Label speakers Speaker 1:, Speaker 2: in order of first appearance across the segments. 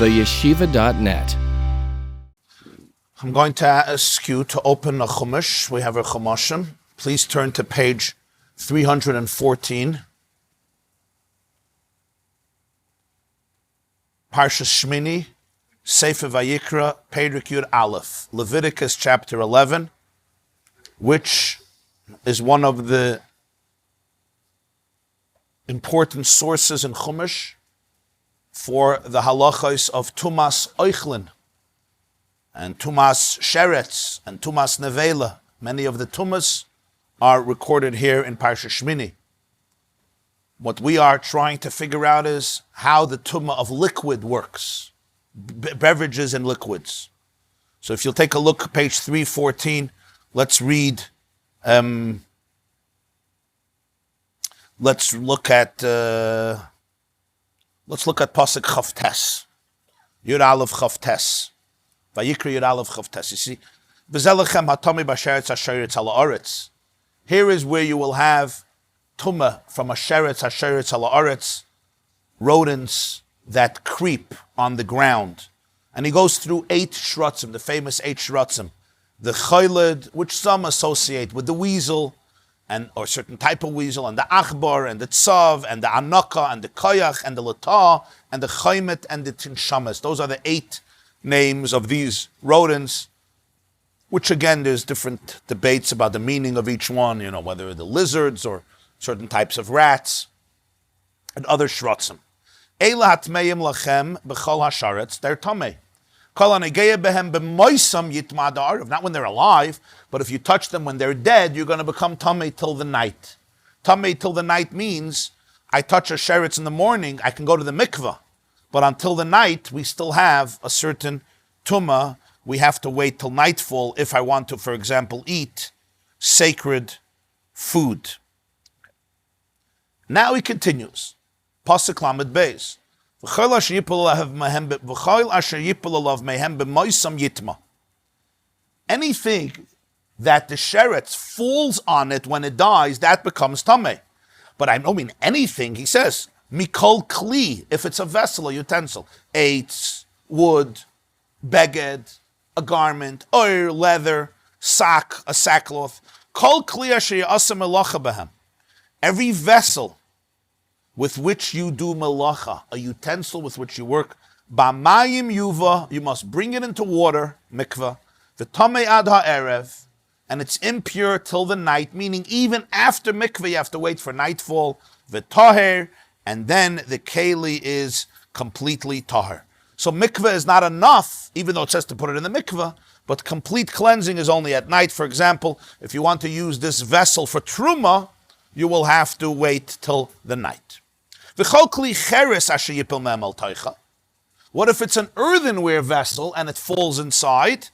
Speaker 1: theyeshiva.net.
Speaker 2: I'm going to ask you to open a chumash. We have a chumashim. Please turn to page 314. Parshas Shmini, Sefer Vayikra, Perek Yud Aleph, Leviticus chapter 11, which is one of the important sources in Chumash for the halachos of Tumas Oichlin and Tumas Sheretz and Tumas Nevela. Many of the Tumas are recorded here in Parshas Shmini. What we are trying to figure out is how the tumah of liquid works, beverages and liquids. So if you'll take a look, page 314, let's read. Let's look at Pasuk Chavtes, Yud Aleph Chavtes, Vayikra Yud Aleph Chavtes. You see, B'zelechem hatami b'sheretz hasheretz ala aretz. Here is where you will have tumah from a sheretz ala aretz, rodents that creep on the ground. And he goes through 8 shratzim, the famous 8 shratzim. The chayled, which some associate with the weasel, or certain type of weasel, and the achbar, and the tzav, and the anaka, and the koyach, and the latah, and the chaimet, and the tinshamas. Those are the 8 names of these rodents, which again, there's different debates about the meaning of each one, whether the lizards or certain types of rats, and other shratzim. Eila hatmeim lachem b'chol hasharetz, they're tamei. Kol hanegeya behem b'moisam yitma adar, not when they're alive, but if you touch them when they're dead, you're going to become tamei till the night. Tamei till the night means, I touch a sheretz in the morning, I can go to the mikveh, but until the night, we still have a certain tumah. We have to wait till nightfall if I want to, for example, eat sacred food. Now he continues. Pasuk Lamed Beis. Anything that the sheretz falls on it when it dies, that becomes tameh. But I don't mean anything. He says, mikol kli, if it's a vessel, a utensil, eitz, wood, beged, a garment, oil, leather, sack, a sackcloth, kol kli asher ya'aseh melacha behem. Every vessel with which you do melacha, a utensil with which you work, b'mayim yuva, you must bring it into water, mikveh, v'tamei ad ha'erev, and it's impure till the night, meaning even after mikveh you have to wait for nightfall, v'taher, and then the keli is completely tahar. So mikveh is not enough, even though it says to put it in the mikveh, but complete cleansing is only at night. For example, if you want to use this vessel for truma, you will have to wait till the night. What if it's an earthenware vessel and it falls inside?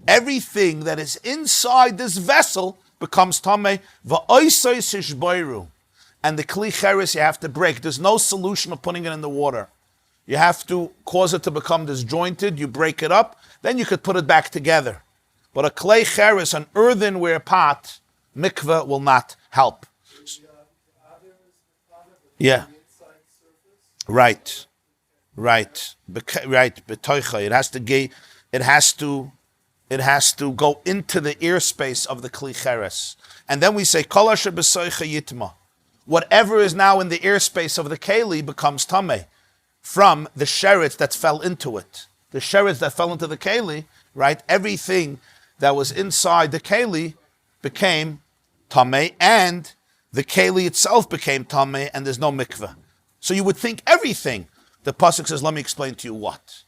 Speaker 2: Everything that is inside this vessel becomes tameh. And the kli cheres you have to break. There's no solution of putting it in the water. You have to cause it to become disjointed. You break it up, then you could put it back together. But a clay cheres, an earthenware pot, mikveh will not help. Yeah. Right. Betoicha. It has to go into the ear space of the kli cheres. And then we say, kol asher b'soicha yitma. Whatever is now in the ear space of the keli becomes tameh from the sheretz that fell into it. The sheretz that fell into the keli, right? Everything that was inside the keli became tameh, and the keli itself became tameh, and there's no mikveh. So you would think everything. The pasuk says, let me explain to you what.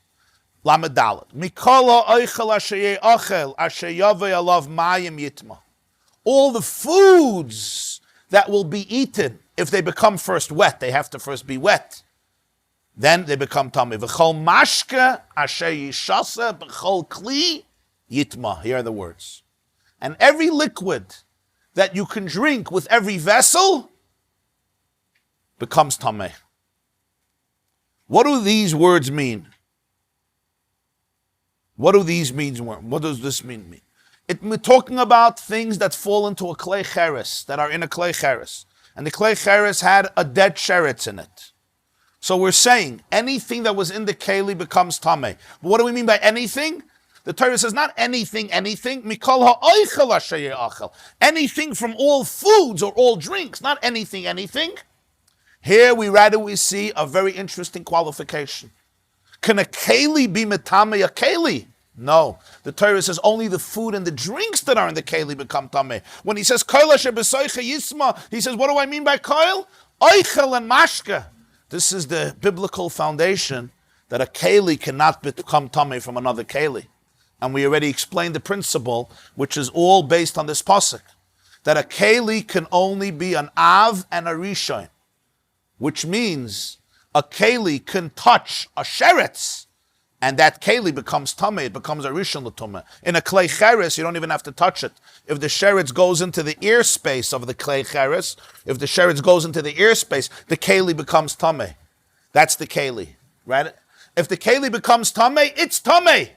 Speaker 2: Lamed Dalet. Mikol ha'oichel asher ye'ochel asher yavei alav mayim yitma. All the foods that will be eaten, if they become first wet, they have to first be wet. Then they become tameh. V'chol mashke asher yishase b'chol kli yitma. Here are the words. And every liquid that you can drink with every vessel becomes tameh. What do these words mean? What do these mean? What does this mean? We're talking about things that fall into a clay cheres, that are in a clay cheres. And the clay cheres had a dead sheretz in it. So we're saying anything that was in the keli becomes tameh. But what do we mean by anything? The Torah says not anything. Mikol ha'oichel asher ye'achel. Anything from all foods or all drinks, not anything. Here we see a very interesting qualification. Can a keli be metame a keli? No. The Torah says only the food and the drinks that are in the keli become tameh. When he says koil asher b'soicha yisma, he says, what do I mean by koil? Oichel and mashka. This is the biblical foundation that a keli cannot become tameh from another keli. And we already explained the principle, which is all based on this pasuk, that a keli can only be an av and a rishon, which means a keli can touch a sheretz, and that keli becomes tameh, it becomes a rishon l'tumah. In a klei cheres, you don't even have to touch it. If the sheretz goes into the ear space of the klei cheres, the keli becomes tameh. That's the keli, right? If the keli becomes tameh, it's tameh.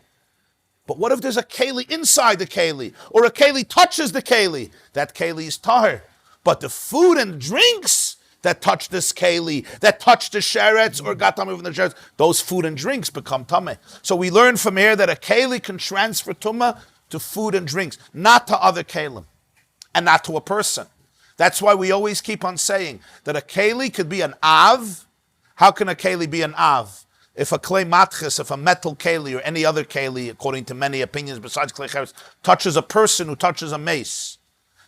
Speaker 2: But what if there's a keli inside the keli, or a keli touches the keli? That keli is tahir. But the food and drinks that touch this keli, that touch the sheretz or got tameh from the sheretz, those food and drinks become tameh. So we learn from here that a keli can transfer tumah to food and drinks, not to other kelim, and not to a person. That's why we always keep on saying that a keli could be an av. How can a keli be an av? If a clay matches, if a metal keli or any other keli, according to many opinions besides clay cheres, touches a person who touches a mace,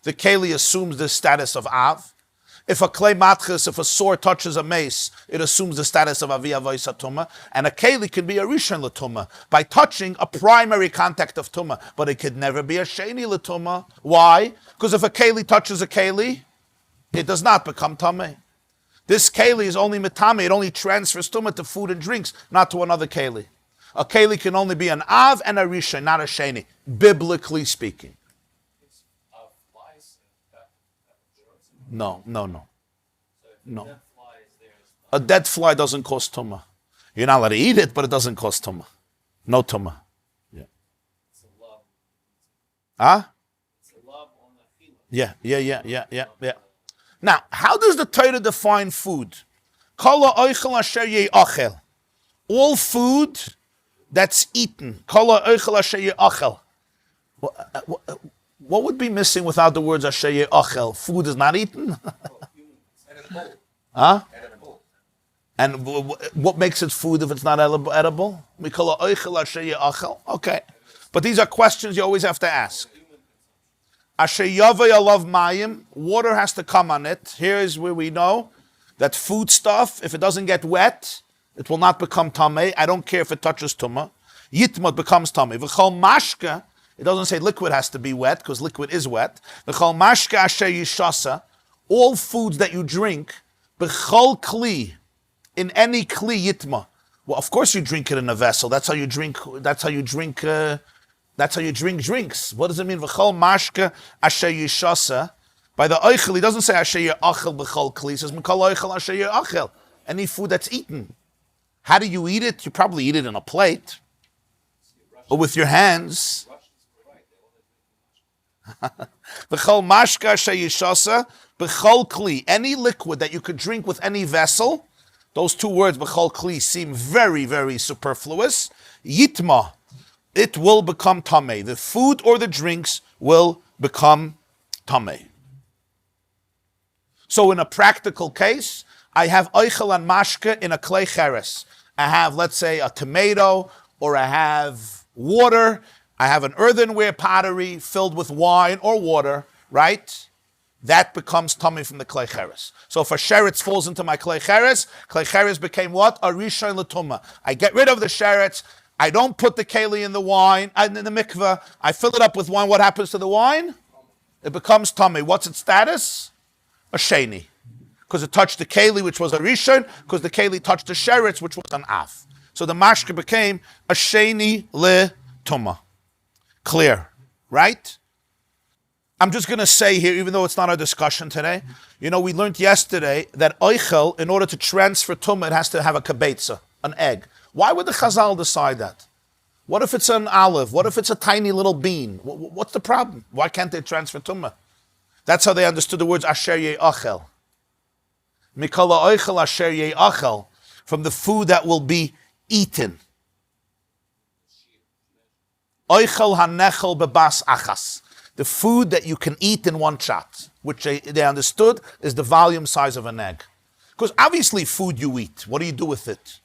Speaker 2: the keli assumes the status of av. If a clay matches, if a sword touches a mace, it assumes the status of aviyah voisa tuma. And a keli can be a rishon l'tuma by touching a primary contact of tuma, but it could never be a sheni l'tuma. Why? Because if a keli touches a keli, it does not become tameh. This keli is only metame, it only transfers tumah to food and drinks, not to another keli. A keli can only be an av and a rishon, not a sheni, biblically speaking. No. A dead fly doesn't cause tumah. You're not allowed to eat it, but it doesn't cause tumah. No tumah. Yeah. Yeah. Now, how does the Torah define food? All food that's eaten. What would be missing without the words asher ye'achel? Food is not eaten? Huh? And what makes it food if it's not edible? Okay. But these are questions you always have to ask. Asher yavay alav mayim, water has to come on it. Here is where we know that food stuff, if it doesn't get wet, it will not become tameh. I don't care if it touches tumah. Yitma becomes tameh. V'chol mashka, it doesn't say liquid has to be wet, because liquid is wet. V'chol mashka asher yishasa, all foods that you drink, b'chol kli, in any kli yitma. Well, of course you drink it in a vessel. That's how you drink drinks. What does it mean? V'chol mashka asher yishasa. By the oichel, he doesn't say asher ye'achel b'chol kli. He says mikol oichel asher ye'achel. Any food that's eaten. How do you eat it? You probably eat it in a plate. Or with your hands. V'chol mashka asher yishasa b'chol kli. Any liquid that you could drink with any vessel. Those two words, b'chol kli, seem very, very superfluous. Yitma. It will become tameh. The food or the drinks will become tameh. So in a practical case, I have oichel and mashke in a klei cheres. I have, let's say, a tomato, or I have water. I have an earthenware pottery filled with wine or water, right? That becomes tameh from the klei cheres. So if a sheretz falls into my klei cheres became what? A rishon l'tumah. I get rid of the sheretz. I don't put the keli in the wine, in the mikveh. I fill it up with wine. What happens to the wine? It becomes tameh. What's its status? A sheni. Because it touched the keli, which was a rishon, because the keli touched the sheretz, which was an af. So the mashke became a sheni le tumah. Clear, right? I'm just going to say here, even though it's not our discussion today, we learned yesterday that oichel, in order to transfer tumah, it has to have a kabetza, an egg. Why would the Chazal decide that? What if it's an olive? What if it's a tiny little bean? What's the problem? Why can't they transfer tumah? That's how they understood the words asher ye'achel. Mikala oichel asher ye'achel. from the food that will be eaten. Oichel hanechel bebas achas. The food that you can eat in one shot, which they understood is the volume size of an egg. Because obviously food you eat, what do you do with it?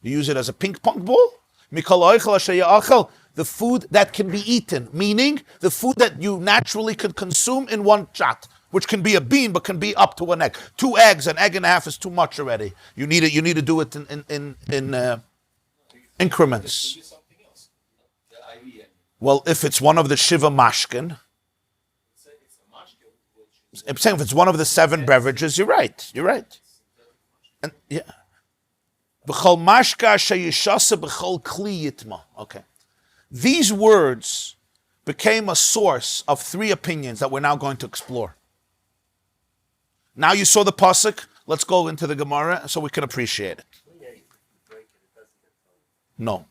Speaker 2: You use it as a ping pong ball? The food that can be eaten, meaning the food that you naturally could consume in one shot, which can be a bean, but can be up to an egg. 2 eggs, an egg and a half is too much already. You need to do it in increments. Well, if it's one of the Shiva Mashkin, I'm saying if it's one of the 7 beverages, you're right. And yeah. Okay. These words became a source of 3 opinions that we're now going to explore. Now you saw the pasuk. Let's go into the Gemarah so we can appreciate it. No.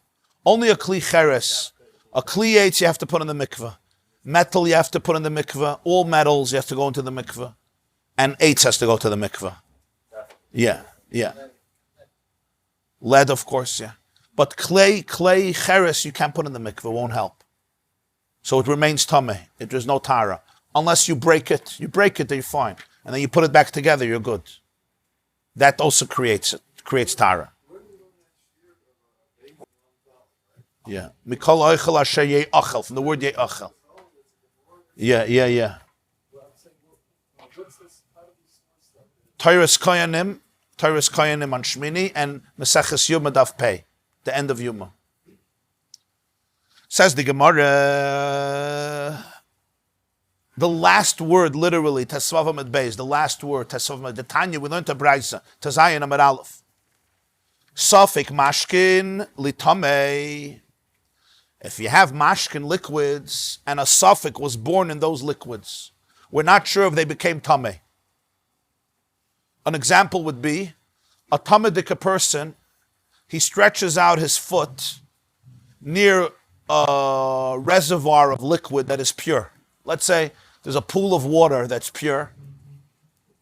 Speaker 2: Only a kli cheres. A kli eitz you have to put in the mikveh. Metal you have to put in the mikveh. All metals you have to go into the mikveh. And eitz has to go to the mikveh. Yeah. Lead, of course, yeah. But clay, cheres, you can't put in the mikveh, won't help. So it remains tameh. There's no tara. Unless you break it. You break it, then you're fine. And then you put it back together, you're good. That also creates tara. Yeah. Mikol oichel asher ye'achel, from the word ye'achel. Yeah. Tyrus Koyanim on Shmini, and Meseches Yuma Daf Pei, the end of Yuma. Says the Gemarah, the last word, literally, Tetzaveh Med Beis, the last word, Tetzaveh Med, the Tanya, we learned to Braisa, Tezayin Amar Aleph. Sofik mashkin litamei. If you have mashkin liquids, and a sofik was born in those liquids, we're not sure if they became tamei. An example would be a tamedik person, he stretches out his foot near a reservoir of liquid that is pure. Let's say there's a pool of water that's pure,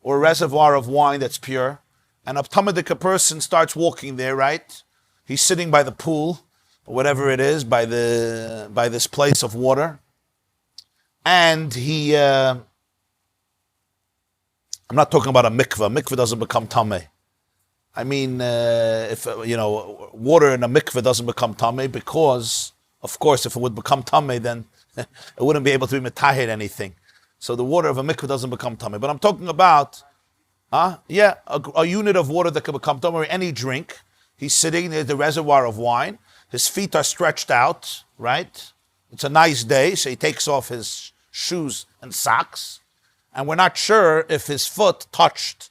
Speaker 2: or a reservoir of wine that's pure, and a tamedik person starts walking there, right? He's sitting by the pool, or whatever it is, by this place of water, and he... I'm not talking about a mikveh. Mikveh doesn't become tameh. I mean, if water in a mikveh doesn't become tameh, because, of course, if it would become tameh, then it wouldn't be able to be metahed anything. So the water of a mikveh doesn't become tameh. But I'm talking about, a unit of water that can become tameh, or any drink. He's sitting near the reservoir of wine. His feet are stretched out, right? It's a nice day, so he takes off his shoes and socks. And we're not sure if his foot touched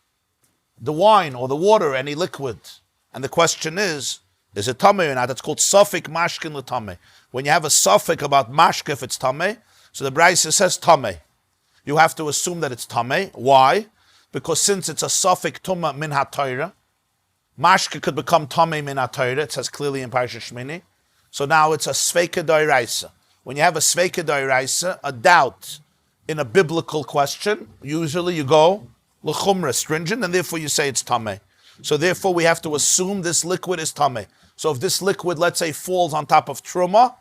Speaker 2: the wine or the water, any liquid. And the question is it tameh or not? That's called sofik mashkin l'tameh. When you have a sofik about mashke, if it's tameh, so the Brisa says tameh. You have to assume that it's tameh. Why? Because since it's a sofik tumah min ha-Torah, mashke could become tameh min ha-Torah. It says clearly in Parshas Shmini. So now it's a sveika d'oraisa. When you have a sveika d'oraisa, a doubt in a biblical question, usually you go l'chumra, stringent, and therefore you say it's tameh. So therefore we have to assume this liquid is tameh. So if this liquid, let's say, falls on top of truma,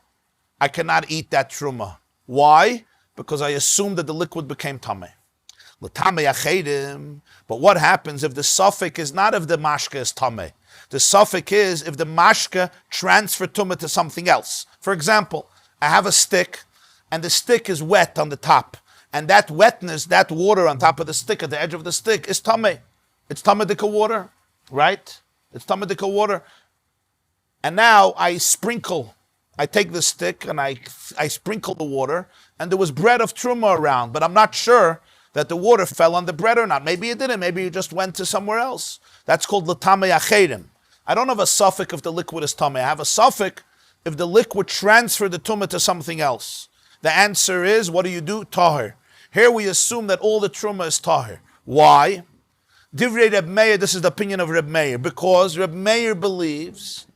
Speaker 2: I cannot eat that truma. Why? Because I assume that the liquid became tameh. L'tameh achedim. But what happens if the suffix is not if the mashka is tameh? The suffix is if the mashka transferred tumah to something else. For example, I have a stick, and the stick is wet on the top. And that wetness, that water on top of the stick, at the edge of the stick, is tameh. It's tameh water, right? It's tameh water. And now I take the stick and I sprinkle the water, and there was bread of truma around, but I'm not sure that the water fell on the bread or not. Maybe it didn't. Maybe it just went to somewhere else. That's called l'tameh achedim. I don't have a suffix if the liquid is tameh. I have a suffix if the liquid transferred the tumah to something else. The answer is, what do? Tahir. Here we assume that all the truma is tahir. Why? Divrei Reb Meir, this is the opinion of Reb Meir, because Reb Meir believes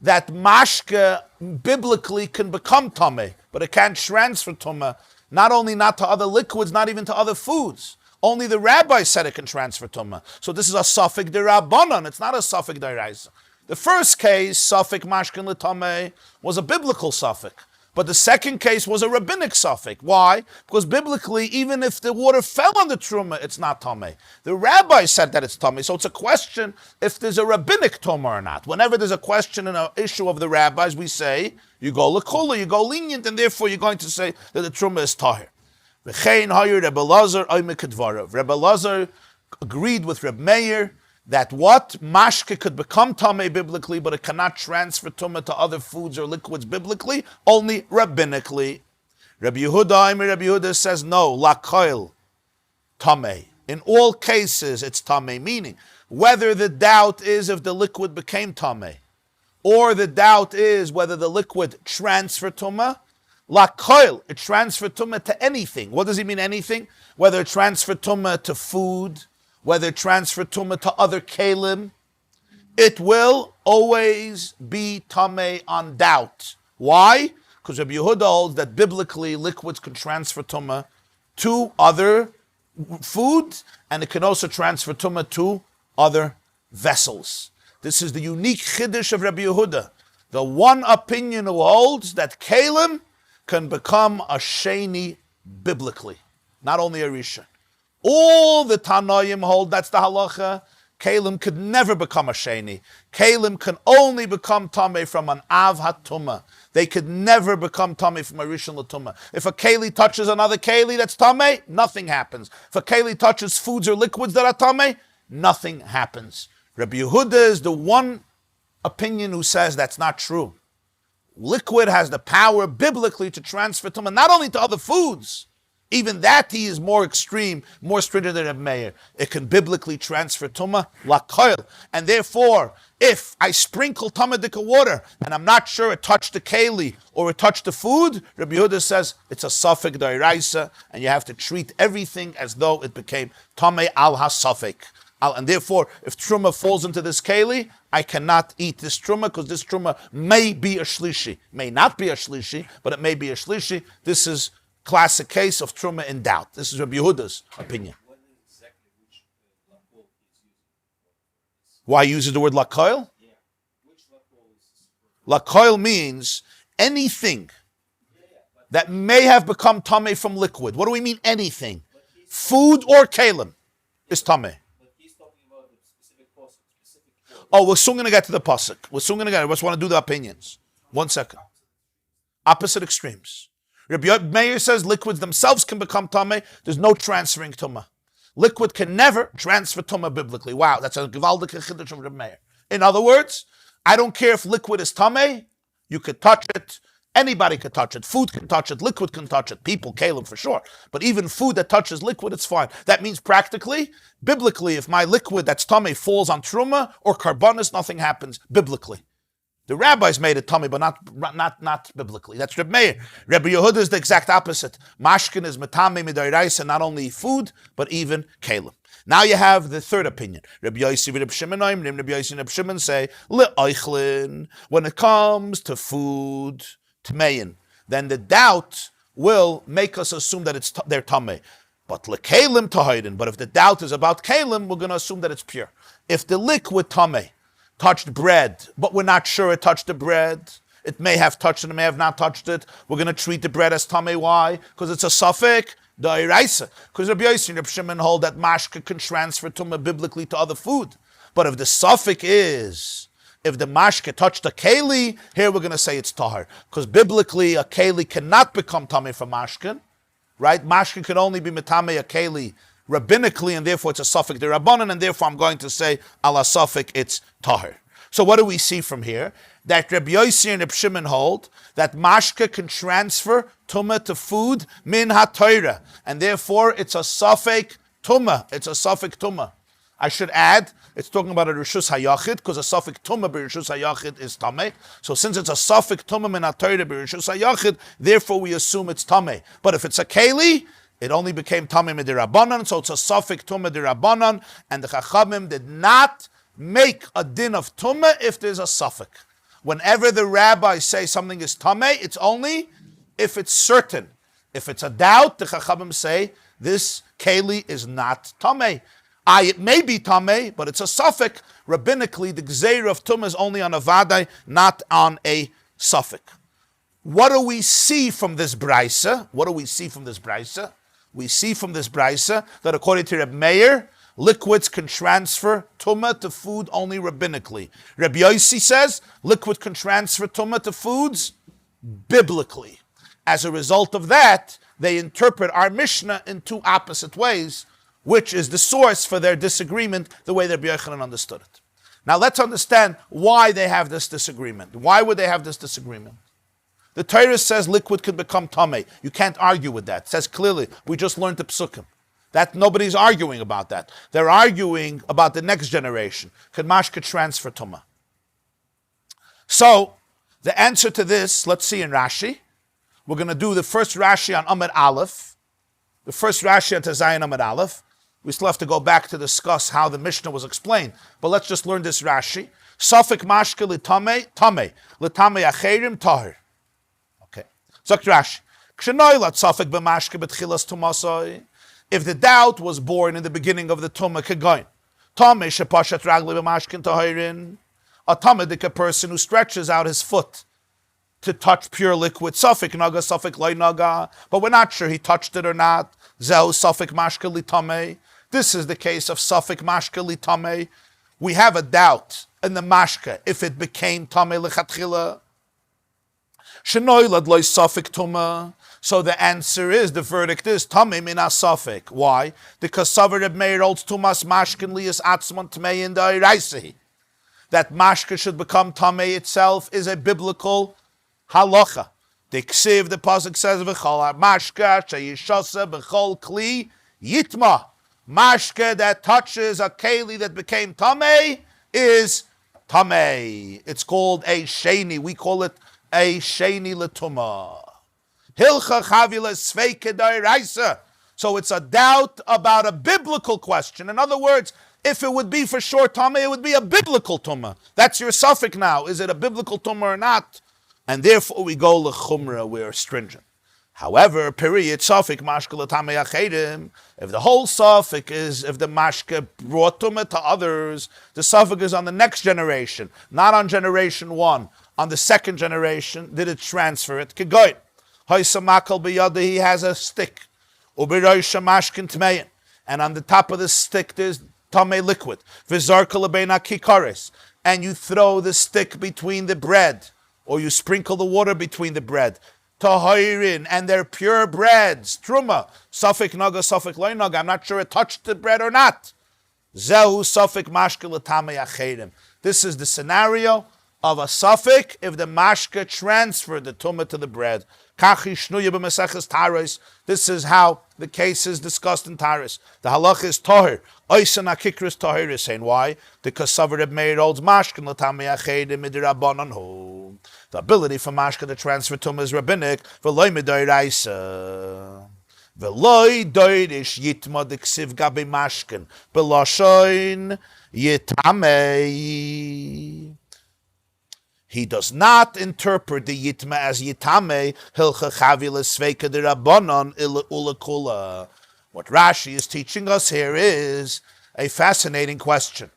Speaker 2: that mashke biblically can become tameh, but it can't transfer tumah, not only not to other liquids, not even to other foods. Only the rabbi said it can transfer tumah. So this is a suffix d'Rabbanan. It's not a suffix d'Oraisa. The first case, suffix mashkin l'tameh, was a biblical suffix. But the second case was a rabbinic suffix. Why? Because biblically, even if the water fell on the truma, it's not tameh. The rabbi said that it's tameh. So it's a question if there's a rabbinic tumah or not. Whenever there's a question and an issue of the rabbis, we say, you go lekula, you go lenient, and therefore you're going to say that the truma is tahir. Rabbi Lazar agreed with Rabbi Meir that what? Mashke could become tameh biblically, but it cannot transfer tumah to other foods or liquids biblically, only rabbinically. Rabbi Yehuda says no, lakoil tameh. In all cases, it's tameh, meaning whether the doubt is if the liquid became tameh, or the doubt is whether the liquid transferred tumah, lakoil, it transferred tumah to anything. What does he mean, anything? Whether it transferred tumah to food, whether it transferred tumah to other kalim, it will always be tameh on doubt. Why? Because Rabbi Yehuda holds that biblically liquids can transfer tumah to other food, and it can also transfer tumah to other vessels. This is the unique chiddush of Rabbi Yehuda, the one opinion who holds that kalim can become a sheni biblically, not only a rishon. All the Tanoim hold that's the halacha. Kalim could never become a sheni. Kalim can only become tameh from an av hatuma. They could never become tameh from a rishon l'tumah. If a keli touches another keli that's tameh, nothing happens. If a keli touches foods or liquids that are tameh, nothing happens. Rabbi Yehuda is the one opinion who says that's not true. Liquid has the power biblically to transfer tumah, not only to other foods. Even that he is more extreme, more stringent than Rabbi Meir. It can biblically transfer tumah lakoil, and therefore, if I sprinkle tamadika water and I'm not sure it touched the keli or it touched the food, Rabbi Yehuda says it's a suffix d'oraisa, and you have to treat everything as though it became tameh al ha-suffix. And therefore, if truma falls into this keli, I cannot eat this truma because this truma may be a shlishi, may not be a shlishi, but it may be a shlishi. This is classic case of truma in doubt. This is Rabbi Yehuda's opinion.
Speaker 1: What exactly which lakol is using?
Speaker 2: Why uses the word lakoil?
Speaker 1: Yeah. Which lakol is?
Speaker 2: Lakoil means anything that may have become tameh from liquid. What do we mean anything? Food or kalim is tameh.
Speaker 1: But he's talking about the specific pasuk, specific.
Speaker 2: Oh, we're soon going to get to the pasuk. We're soon going to get it. I just want to do the opinions. 1 second. Opposite extremes. Rabbi Meir says liquids themselves can become tameh. There's no transferring tumah. Liquid can never transfer tumah biblically. Wow, that's a gewaldige chiddush of Rabbi Meir. In other words, I don't care if liquid is tameh. You could touch it. Anybody could touch it. Food can touch it. Liquid can touch it. People, kalim for sure. But even food that touches liquid, it's fine. That means practically, biblically, if my liquid that's tameh falls on truma or karbonis, nothing happens biblically. The rabbis made it tummy, but not biblically. That's Rabbi Meir. Rabbi Yehuda is the exact opposite. Mashkin is metame midayraisa, not only food, but even kalim. Now you have the third opinion. Rabbi Yosi and Rabbi Shimon, Rabbi Yosi and Rabbi Shimon say, le'oichlin, when it comes to food, tmeyin, then the doubt will make us assume that they're tameh. But le'kalim tahirin, but if the doubt is about kalim, we're going to assume that it's pure. If the liquid tameh touched bread, but we're not sure it touched the bread, it may have touched it, it may have not touched it, we're going to treat the bread as tameh. Why? Because it's a suffix d'oraisa. Because Rabbi Yosi and Rabbi Shimon hold that mashka can transfer tumah biblically to other food. But if the suffix is, if the mashka touched a keli, here we're going to say it's tahar. Because biblically a keli cannot become tameh from mashkin, right? Mashkin can only be metame a keli rabbinically, and therefore it's a suffix d'Rabbanan, and therefore I'm going to say ala suffix it's tahir. So what do we see from here? That Rabbi Yosi and Rabbi Shimon hold that mashka can transfer tumah to food min ha-Torah, and therefore it's a suffix tumah. It's a suffix tumah. I should add, it's talking about a rishus hayachid, because a suffix tumah by rishus hayachid is tameh. So since it's a suffix tumah min ha-Torah by rishus hayachid, therefore we assume it's tameh. But if it's a keli, it only became tameh midirabanan, so it's a suffix tumah dirabanan, and the Chachamim did not make a din of tumah if there's a suffix. Whenever the rabbis say something is tameh, it's only if it's certain. If it's a doubt, the Chachamim say this keli is not tamei. It may be tamei, but it's a suffix. Rabbinically, the gzeira of tumah is only on a vadai, not on a suffix. What do we see from this brisa? We see from this brisa that according to Rabbi Meir, liquids can transfer tumah to food only rabbinically. Rabbi Yosi says liquid can transfer tumah to foods biblically. As a result of that, they interpret our Mishnah in two opposite ways, which is the source for their disagreement, the way that Rabbi Yochanan understood it. Now let's understand why they have this disagreement. Why would they have this disagreement? The Torah says liquid can become tamei. You can't argue with that. It says clearly, we just learned the psukim. That nobody's arguing about that. They're arguing about the next generation. Can mashka transfer tumah? So, the answer to this, let's see in Rashi. We're going to do the first Rashi on Amud Aleph. The first Rashi on Tezayin Amud Aleph. We still have to go back to discuss how the Mishnah was explained. But let's just learn this Rashi. Safik mashka litamei, tamei. Litamei acherim, tahir. Sagt Rashi, if the doubt was born in the beginning of the tumah kegoin, a tamadik, person who stretches out his foot to touch pure liquid, safik naga, safik loy naga, but we're not sure he touched it or not. Zeu safik mashka litamei. This is the case of safik mashka litamei. We have a doubt in the mashka if it became tamei lechatchila. So the answer is, the verdict is, Tamei min ha-safek. Why? Because Savar Reb Meir holds tumas mashkin liyas atzmon tmei in da'iraisehi. That mashka should become tamei itself is a biblical halacha. The ksiv, the pasuk says, v'chol mashka sheyishasa b'chol kli yitma. Mashka that touches a keli that became tamei is tamei. It's called a sheni. We call it a sheni l'tumah. Hilcha chavila sveike d'iraisa. So it's a doubt about a biblical question. In other words, if it would be for sure tumah, it would be a biblical tumah. That's your suffix now. Is it a biblical tumah or not? And therefore we go l'chumra, we're stringent. However, period, suffix mashka l'tamei achedim. If the whole suffix is, if the mashka brought tumah to others, the suffix is on the next generation, not on generation one. On the second generation, did it transfer it? Kegoin. Hoysamakal biyada, he has a stick. Ubiroisha mashkin tmeyin. And on the top of the stick, there's tamei liquid. Vizarka lebeina kikaris. And you throw the stick between the bread, or you sprinkle the water between the bread. Tahirin, and they're pure breads. Truma. Safik naga, safik loy naga. I'm not sure it touched the bread or not. Zehu safik mashka l'tamei achedim. This is the scenario of a suffix if the mashka transferred the tumah to the bread. This is how the case is discussed in Taris. The halach is tahir. Oisan akikris tahir is saying why? Because Savar Reb Meir holds mashka l'tamei achedim midrabanan hu. The ability for mashka to transfer tumah is rabbinic. V'loy midoiraisa. V'loy doirish yitma d'ksiv gabi mashkin. B'lashoin yitamei. He does not interpret the yitma as yitame hilcha chavila sveika de rabbanon ulakula. What Rashi is teaching us here is a fascinating question.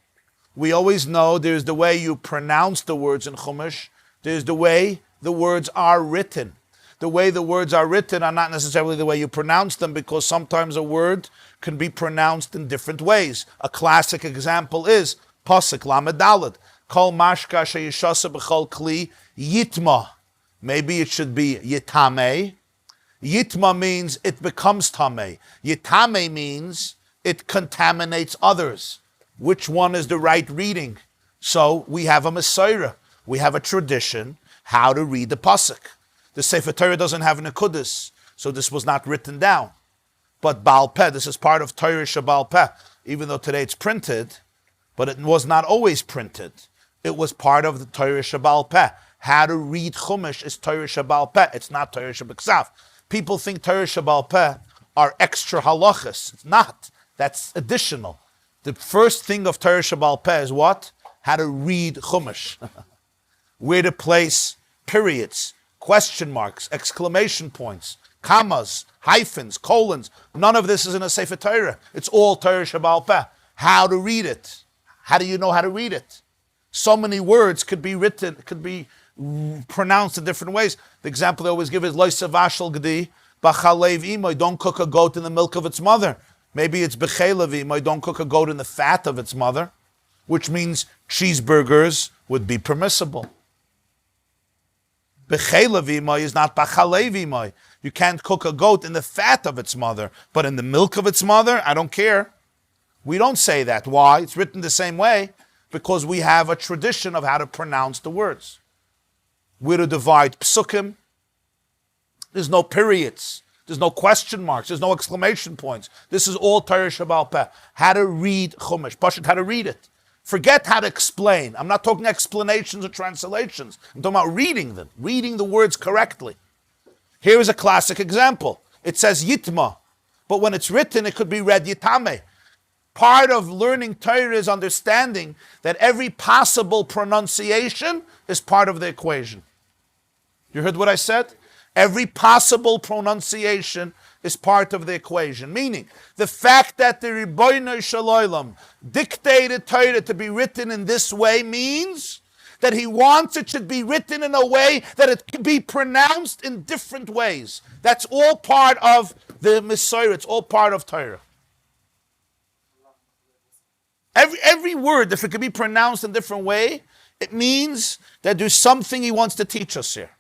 Speaker 2: We always know there's the way you pronounce the words in Chumash. There's the way the words are written. The way the words are written are not necessarily the way you pronounce them, because sometimes a word can be pronounced in different ways. A classic example is pasuk lamed daled. Kol mashka sheyishasa b'chol kli yitma. Maybe it should be yitame. Yitma means it becomes tamei. Yitame means it contaminates others. Which one is the right reading? So we have a Messiah. We have a tradition how to read the pasuk. The Sefer Torah doesn't have an Akudis, so this was not written down. But Baal Peh, this is part of Torah Shabal Peh, even though today it's printed, but it was not always printed. It was part of the Torah Shabal Peh. How to read Chumash is Torah Shabal Peh. It's not Torah Shabal. People think Torah Shabal Peh are extra halachas. It's not. That's additional. The first thing of Torah Shabal Peh is what? How to read Chumash. Where to place periods, question marks, exclamation points. commas, hyphens, colons. None of this is in a Sefer Torah. It's all Torah Shebaal Peh. How to read it. How do you know how to read it? So many words could be written, could be pronounced in different ways. The example they always give is Loisa Vashal Gdi, Bachalev Imoy, don't cook a goat in the milk of its mother. Maybe it's Bechelev Imoy, don't cook a goat in the fat of its mother, which means cheeseburgers would be permissible. Bechelev Imoy is not Bachalev Imoy. You can't cook a goat in the fat of its mother, but in the milk of its mother, I don't care. We don't say that. Why? It's written the same way, because we have a tradition of how to pronounce the words. We're to divide psukim. There's no periods. There's no question marks. There's no exclamation points. This is all Torah Shebaal Peh. How to read Chumash. Pashut, how to read it. Forget how to explain. I'm not talking explanations or translations. I'm talking about reading them. Reading the words correctly. Here is a classic example. It says Yitma. But when it's written, it could be read Yitame. Part of learning Torah is understanding that every possible pronunciation is part of the equation. You heard what I said? Every possible pronunciation is part of the equation. Meaning, the fact that the Ribono Shel Olam dictated Torah to be written in this way means that he wants it should be written in a way that it can be pronounced in different ways. That's all part of the Messiah. It's all part of Torah. Every word, if it can be pronounced in a different way, it means that there's something he wants to teach us here.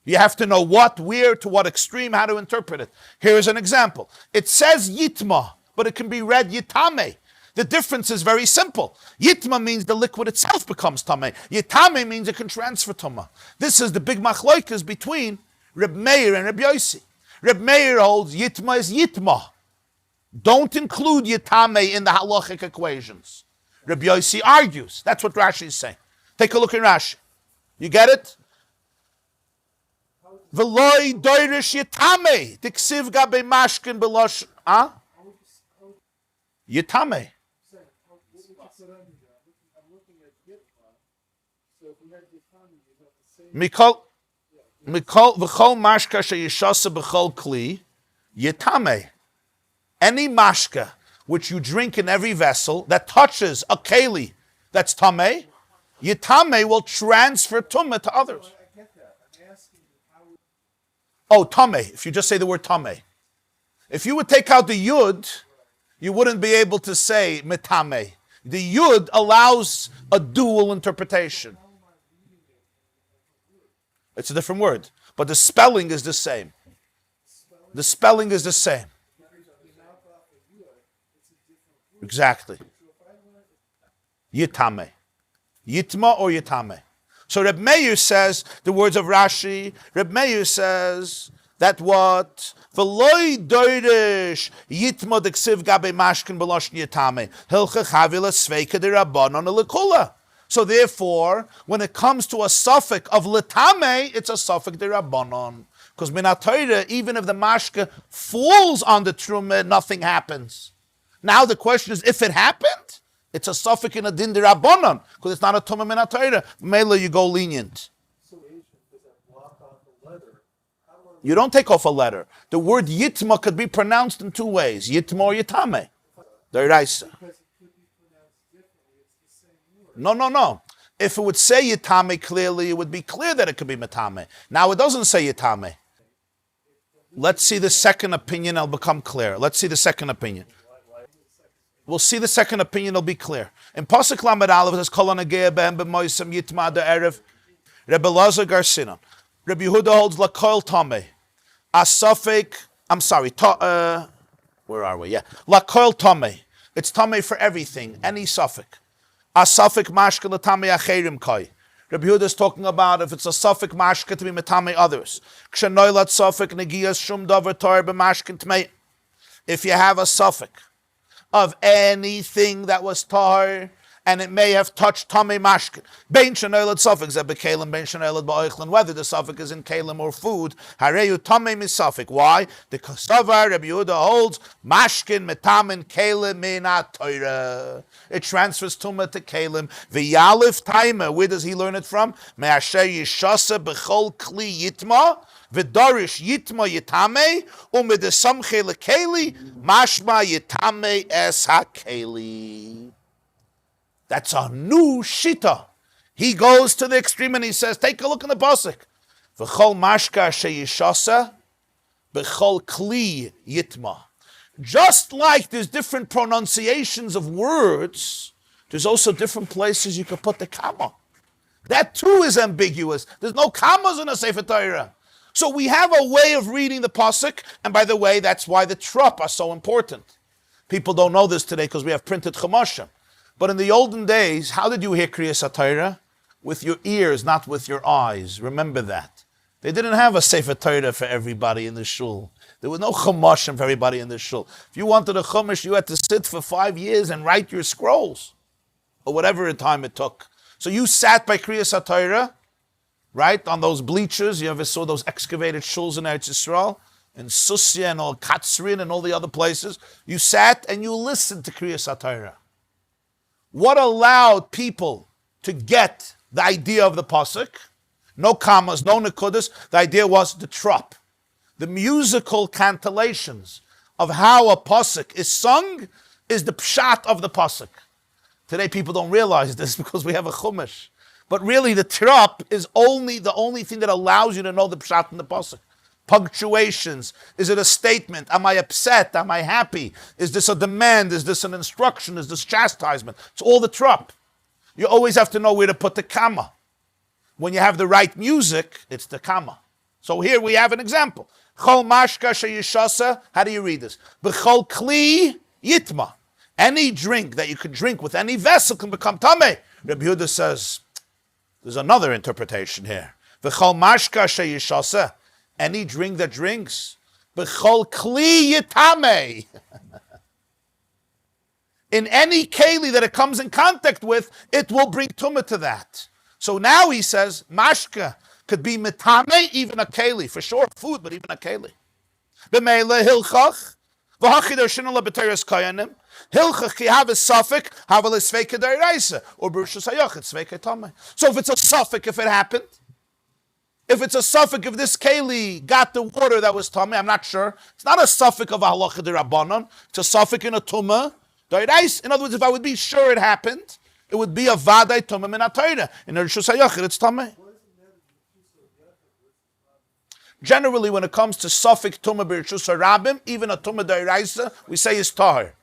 Speaker 2: You have to know what, where, to what extreme, how to interpret it. Here's an example. It says Yitma, but it can be read Yitame. The difference is very simple. Yitma means the liquid itself becomes Tameh. Yitame means it can transfer Tumah. This is the big machloikas between Reb Meir and Reb Yosi. Reb Meir holds Yitma is Yitma. Don't include Yitame in the halachic equations. Reb Yosi argues. That's what Rashi is saying. Take a look at Rashi. You get it? V'loi doirish Yitame. Diksiv gabe mashkin belosh. Yitame. Mikol v'chol mashka sheyishasa b'chol kli Yitame. Any mashka which you drink in every vessel that touches a keli that's tameh, Yitame will transfer tumah to others. Oh, tameh. If you just say the word tameh. If you would take out the yud, you wouldn't be able to say metame. The yud allows a dual interpretation. It's a different word, but the spelling is the same. The spelling is the same. Exactly. Yitame. Yitma or Yitame. So Reb Meir says, the words of Rashi, Reb Meir says that what? V'loi doirish Yitma d'ksiv gabe mashkin b'loshn Yitame. Hilcha chavila sveika de rabbanon l'kula. So therefore, when it comes to a suffix of L'tame, it's a suffix de rabbanon. Because minat Torah, even if the mashka falls on the trumah, nothing happens. Now the question is, if it happened, it's a suffix in a din de rabbanon, because it's not a tumah minat Torah. Mela, you go lenient. You don't take off a letter. The word yitma could be pronounced in two ways: yitma or yitame. The Raisa. No. If it would say yitame clearly, it would be clear that it could be metame. Now it doesn't say yitame. Let's see the second opinion. It'll become clear. Let's see the second opinion. We'll see the second opinion. It'll be clear. In Pasuk Lamed Aleph, it says Kol Hanageh Behem B'Moisem Yitma De'erev Rebbe Lazar Garsinon. Rabbi Yehuda holds Lakoil Tameh. Asafek. I'm sorry. Where are we? Yeah. Lakoil Tameh. It's Tameh for everything. Any suffix. Asafek Mashke L'Tameh Acherim Koi. Rabbi Yehuda is talking about if it's a suffix mashke to be metame others. Kshenoilat suffix negiyas shum davar tor b'mashkin tmei. If you have a suffix of anything that was tar and it may have touched tamei mashkin, bein shenoilat suffix that bekalim bein shenoilat ba'oichlin, whether the suffix is in kalim or food, hareyu tamei misafik. Why? The kasavar Rabbi Yehuda holds mashkin metamin kalim minat Torah. It transfers tumah to kalim. V'yalif taima. Where does he learn it from? Me'asher yishasa b'chol kli yitma V'dorish yitma yitame, u'medesamche lekeli, mashma yitame es hakeli. That's a new shita. He goes to the extreme and he says, take a look in the pasuk. V'chol mashka sheyishasa, b'chol kli yitma. Just like there's different pronunciations of words, there's also different places you could put the comma. That too is ambiguous. There's no commas in a Sefer Torah. So we have a way of reading the pasuk, and by the way, that's why the trop are so important. People don't know this today because we have printed chumashim. But in the olden days, how did you hear Kriyas HaTorah? With your ears, not with your eyes. Remember that. They didn't have a Sefer Torah for everybody in the shul. There was no chumashim for everybody in the shul. If you wanted a chumash, you had to sit for 5 years and write your scrolls, or whatever time it took. So you sat by Kriyas HaTorah, right, on those bleachers. You ever saw those excavated shuls in Eretz Yisrael, in Susya and all Katzrin and all the other places? You sat and you listened to Kriyas HaTorah. What allowed people to get the idea of the pasuk? No commas, no nekudas. The idea was the trop. The musical cantillations of how a pasuk is sung is the pshat of the pasuk. Today people don't realize this because we have a chumash. But really the trop is the only thing that allows you to know the pshat in the pasuk. Punctuations. Is it a statement? Am I upset? Am I happy? Is this a demand? Is this an instruction? Is this chastisement? It's all the trop. You always have to know where to put the comma. When you have the right music, it's the comma. So here we have an example. Chol mashka sheyishasa. How do you read this? B'chol kli yitma. Any drink that you can drink with any vessel can become tameh. Rabbi Yehuda says, there's another interpretation here. V'chol mashka sheyishasa. Any drink that drinks. B'chol kli yitameh. In any keli that it comes in contact with, it will bring tumah to that. So now he says, mashka could be mitame, even a keli. For sure, food, but even a keli. B'meila hilchach, v'hachider shinala b'teres kayanim, hilchach ki have a suffix, have a sveka d'iraisa, or b'rishus hayachid, sveka tameh. So if it's a suffix, if it happened, if it's a suffix, if this keli got the water that was tameh, I'm not sure. It's not a suffix of a halacha d'rabbanon, it's a suffix in a tumah. In other words, if I would be sure it happened, it would be a vaday tumah min ha-Torah. In a rishus hayachid, it's tameh. Generally, when it comes to suffix tumah b'rishus harabim, even a tumah d'iraisa, we say is tahor.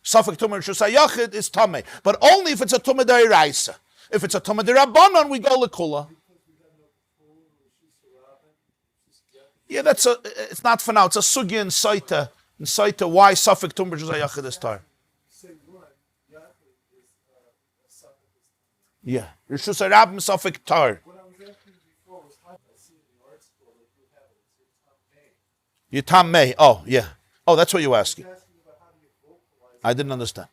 Speaker 2: Suffix tumah b'rishus hayachid is tameh, but only if it's a tumah d'iraisa. If it's a tumah d'rabbanon, we go lekula. Yeah, it's not for now. It's a sugya in Saita. Why suffix tumah b'rishus hayachid is tahor? Yeah, Rishus Harabim suffix tar.
Speaker 1: What I was asking before was how I see in the art school that you have it.
Speaker 2: Yitam May. Oh, yeah. Oh, that's what you're asking. I didn't understand.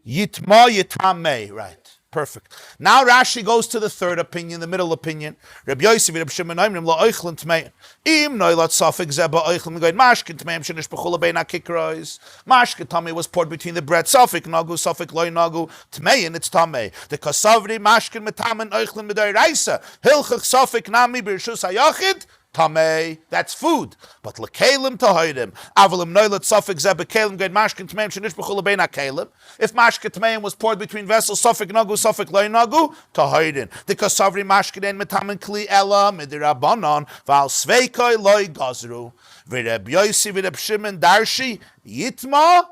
Speaker 2: Yitma Yitam May. Right. Perfect. Now Rashi goes to the third opinion, the middle opinion. Rabbi Yosi v'Reb Shimon Oimrim lo oichlin tmei. Im noilat safek zeba oichlin goyin mashkin tmeim shenish b'chula bein ha-kikrois. Mashkin tamei was poured between the bread. Safek nagu, safek loy nagu. Tmein it's tamei. The kasavri mashkin metamen oichlin midai raisa. Hilchach safek nami b'rishus hayachid. Tamei, that's food. But lekelim tahoidim. Avalim noilat safek zeba kelim goyin mashkin tmeim shenish b'chula bein ha-kelim. If mashkin tmeim was poured between vessels, safek nagu, safek loy nagu, tahoidin. The kasavri mashkin en metamen kli ela midirabanon val sveikoi loy gazru. V'Reb Yosi v'Reb Shimon darshi yitma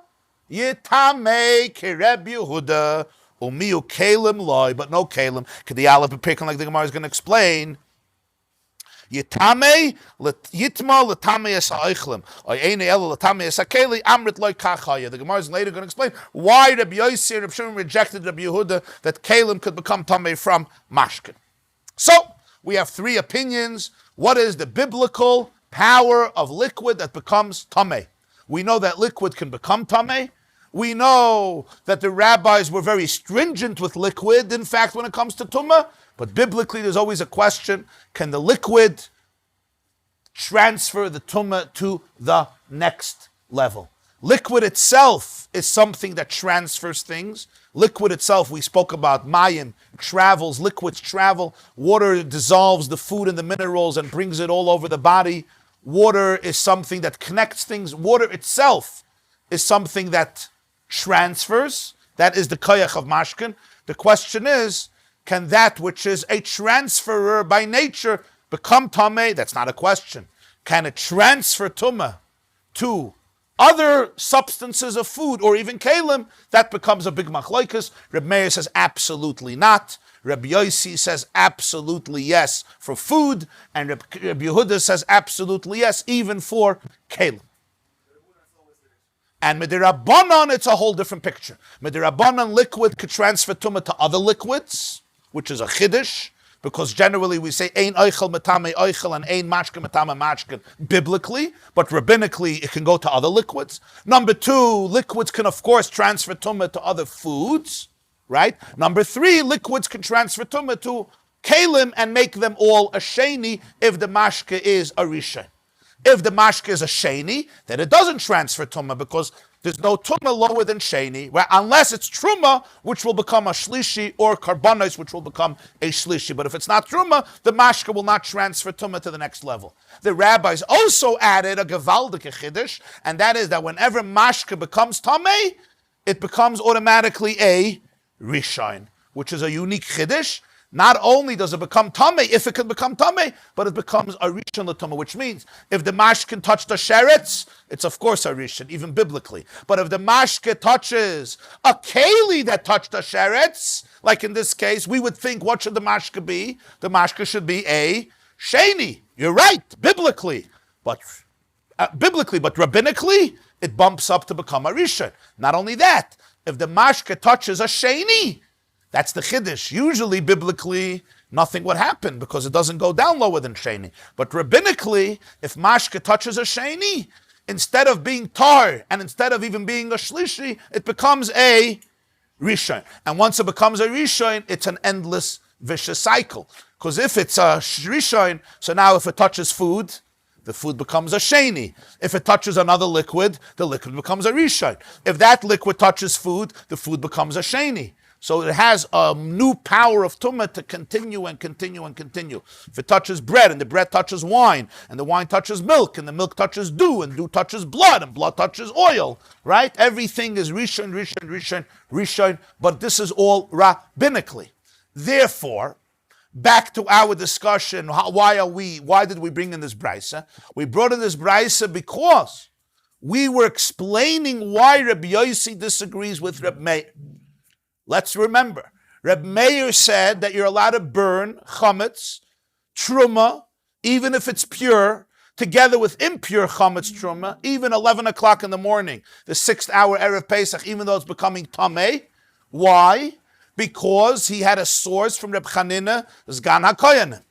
Speaker 2: yitamei kireb Yehuda umiu kelim loy, but no kelim. Could the aleph be picking like the Gemarah is going to explain? Yitame yitma letame es ha'oichlim or eine ela letame es ha'keli amrit loy kachaya. The Gemara is later going to explain why Rabbi Yosi and Rabbi Shimon rejected Rabbi Yehuda that kelim could become tamei from mashkin. So we have three opinions. What is the biblical power of liquid that becomes tamei? We know that liquid can become tamei. We know that the rabbis were very stringent with liquid, in fact, when it comes to tumah. But biblically, there's always a question, can the liquid transfer the tumah to the next level? Liquid itself is something that transfers things. Liquid itself, we spoke about, mayim, travels, liquids travel. Water dissolves the food and the minerals and brings it all over the body. Water is something that connects things. Water itself is something that transfers. That is the koyach of mashkin. The question is, can that which is a transferer by nature become tameh? That's not a question. Can it transfer tumah to other substances of food or even kalim? That becomes a big machlokes. Rabbi Meir says absolutely not. Rabbi Yosi says absolutely yes for food, and Rabbi Yehuda says absolutely yes even for kalim. And midirabanan, it's a whole different picture. Midirabanan, liquid could transfer tumah to other liquids, which is a chiddush, because generally we say ein oichel metame oichel and ein mashkin metame mashkin biblically, but rabbinically it can go to other liquids. Number two, liquids can of course transfer tumah to other foods, right? Number three, liquids can transfer tumah to kalim and make them all a sheni if the mashke is a rishon. If the mashke is a sheni, then it doesn't transfer tumah because there's no tumah lower than sheni, right? Unless it's truma, which will become a shlishi, or karbanos, which will become a shlishi. But if it's not truma, the mashke will not transfer tumah to the next level. The rabbis also added a gewaldige chiddush, and that is that whenever mashke becomes tameh, it becomes automatically a rishon, which is a unique chiddush. Not only does it become tameh, if it can become tameh, but it becomes a rishon l'tameh, which means if the mashkin touch the sheretz, it's of course a rishon, even biblically. But if the mashke touches a keli that touched the sheretz, like in this case, we would think, what should the mashke be? The mashke should be a sheni. You're right, biblically, but rabbinically, it bumps up to become a rishon. Not only that, if the mashke touches a sheni, that's the chiddush. Usually, biblically, nothing would happen because it doesn't go down lower than sheni. But rabbinically, if mashke touches a sheni, instead of being tar and instead of even being a shlishi, it becomes a rishon. And once it becomes a rishon, it's an endless vicious cycle. Because if it's a rishon, so now if it touches food, the food becomes a sheni. If it touches another liquid, the liquid becomes a rishon. If that liquid touches food, the food becomes a sheni. So it has a new power of tumah to continue and continue and continue. If it touches bread, and the bread touches wine, and the wine touches milk, and the milk touches dew, and dew touches blood, and blood touches oil, right? Everything is rishon, rishon, rishon, rishon, but this is all rabbinically. Therefore, back to our discussion, why did we bring in this brisa? We brought in this brisa because we were explaining why Rabbi Yosi disagrees with Rabbi Meir. Let's remember, Rabbi Meir said that you're allowed to burn chametz, truma, even if it's pure, together with impure chametz truma, even 11 o'clock in the morning, the 6th hour Erev Pesach, even though it's becoming tameh. Why? Because he had a source from Rabbi Chanina, Zgan HaKoyanim,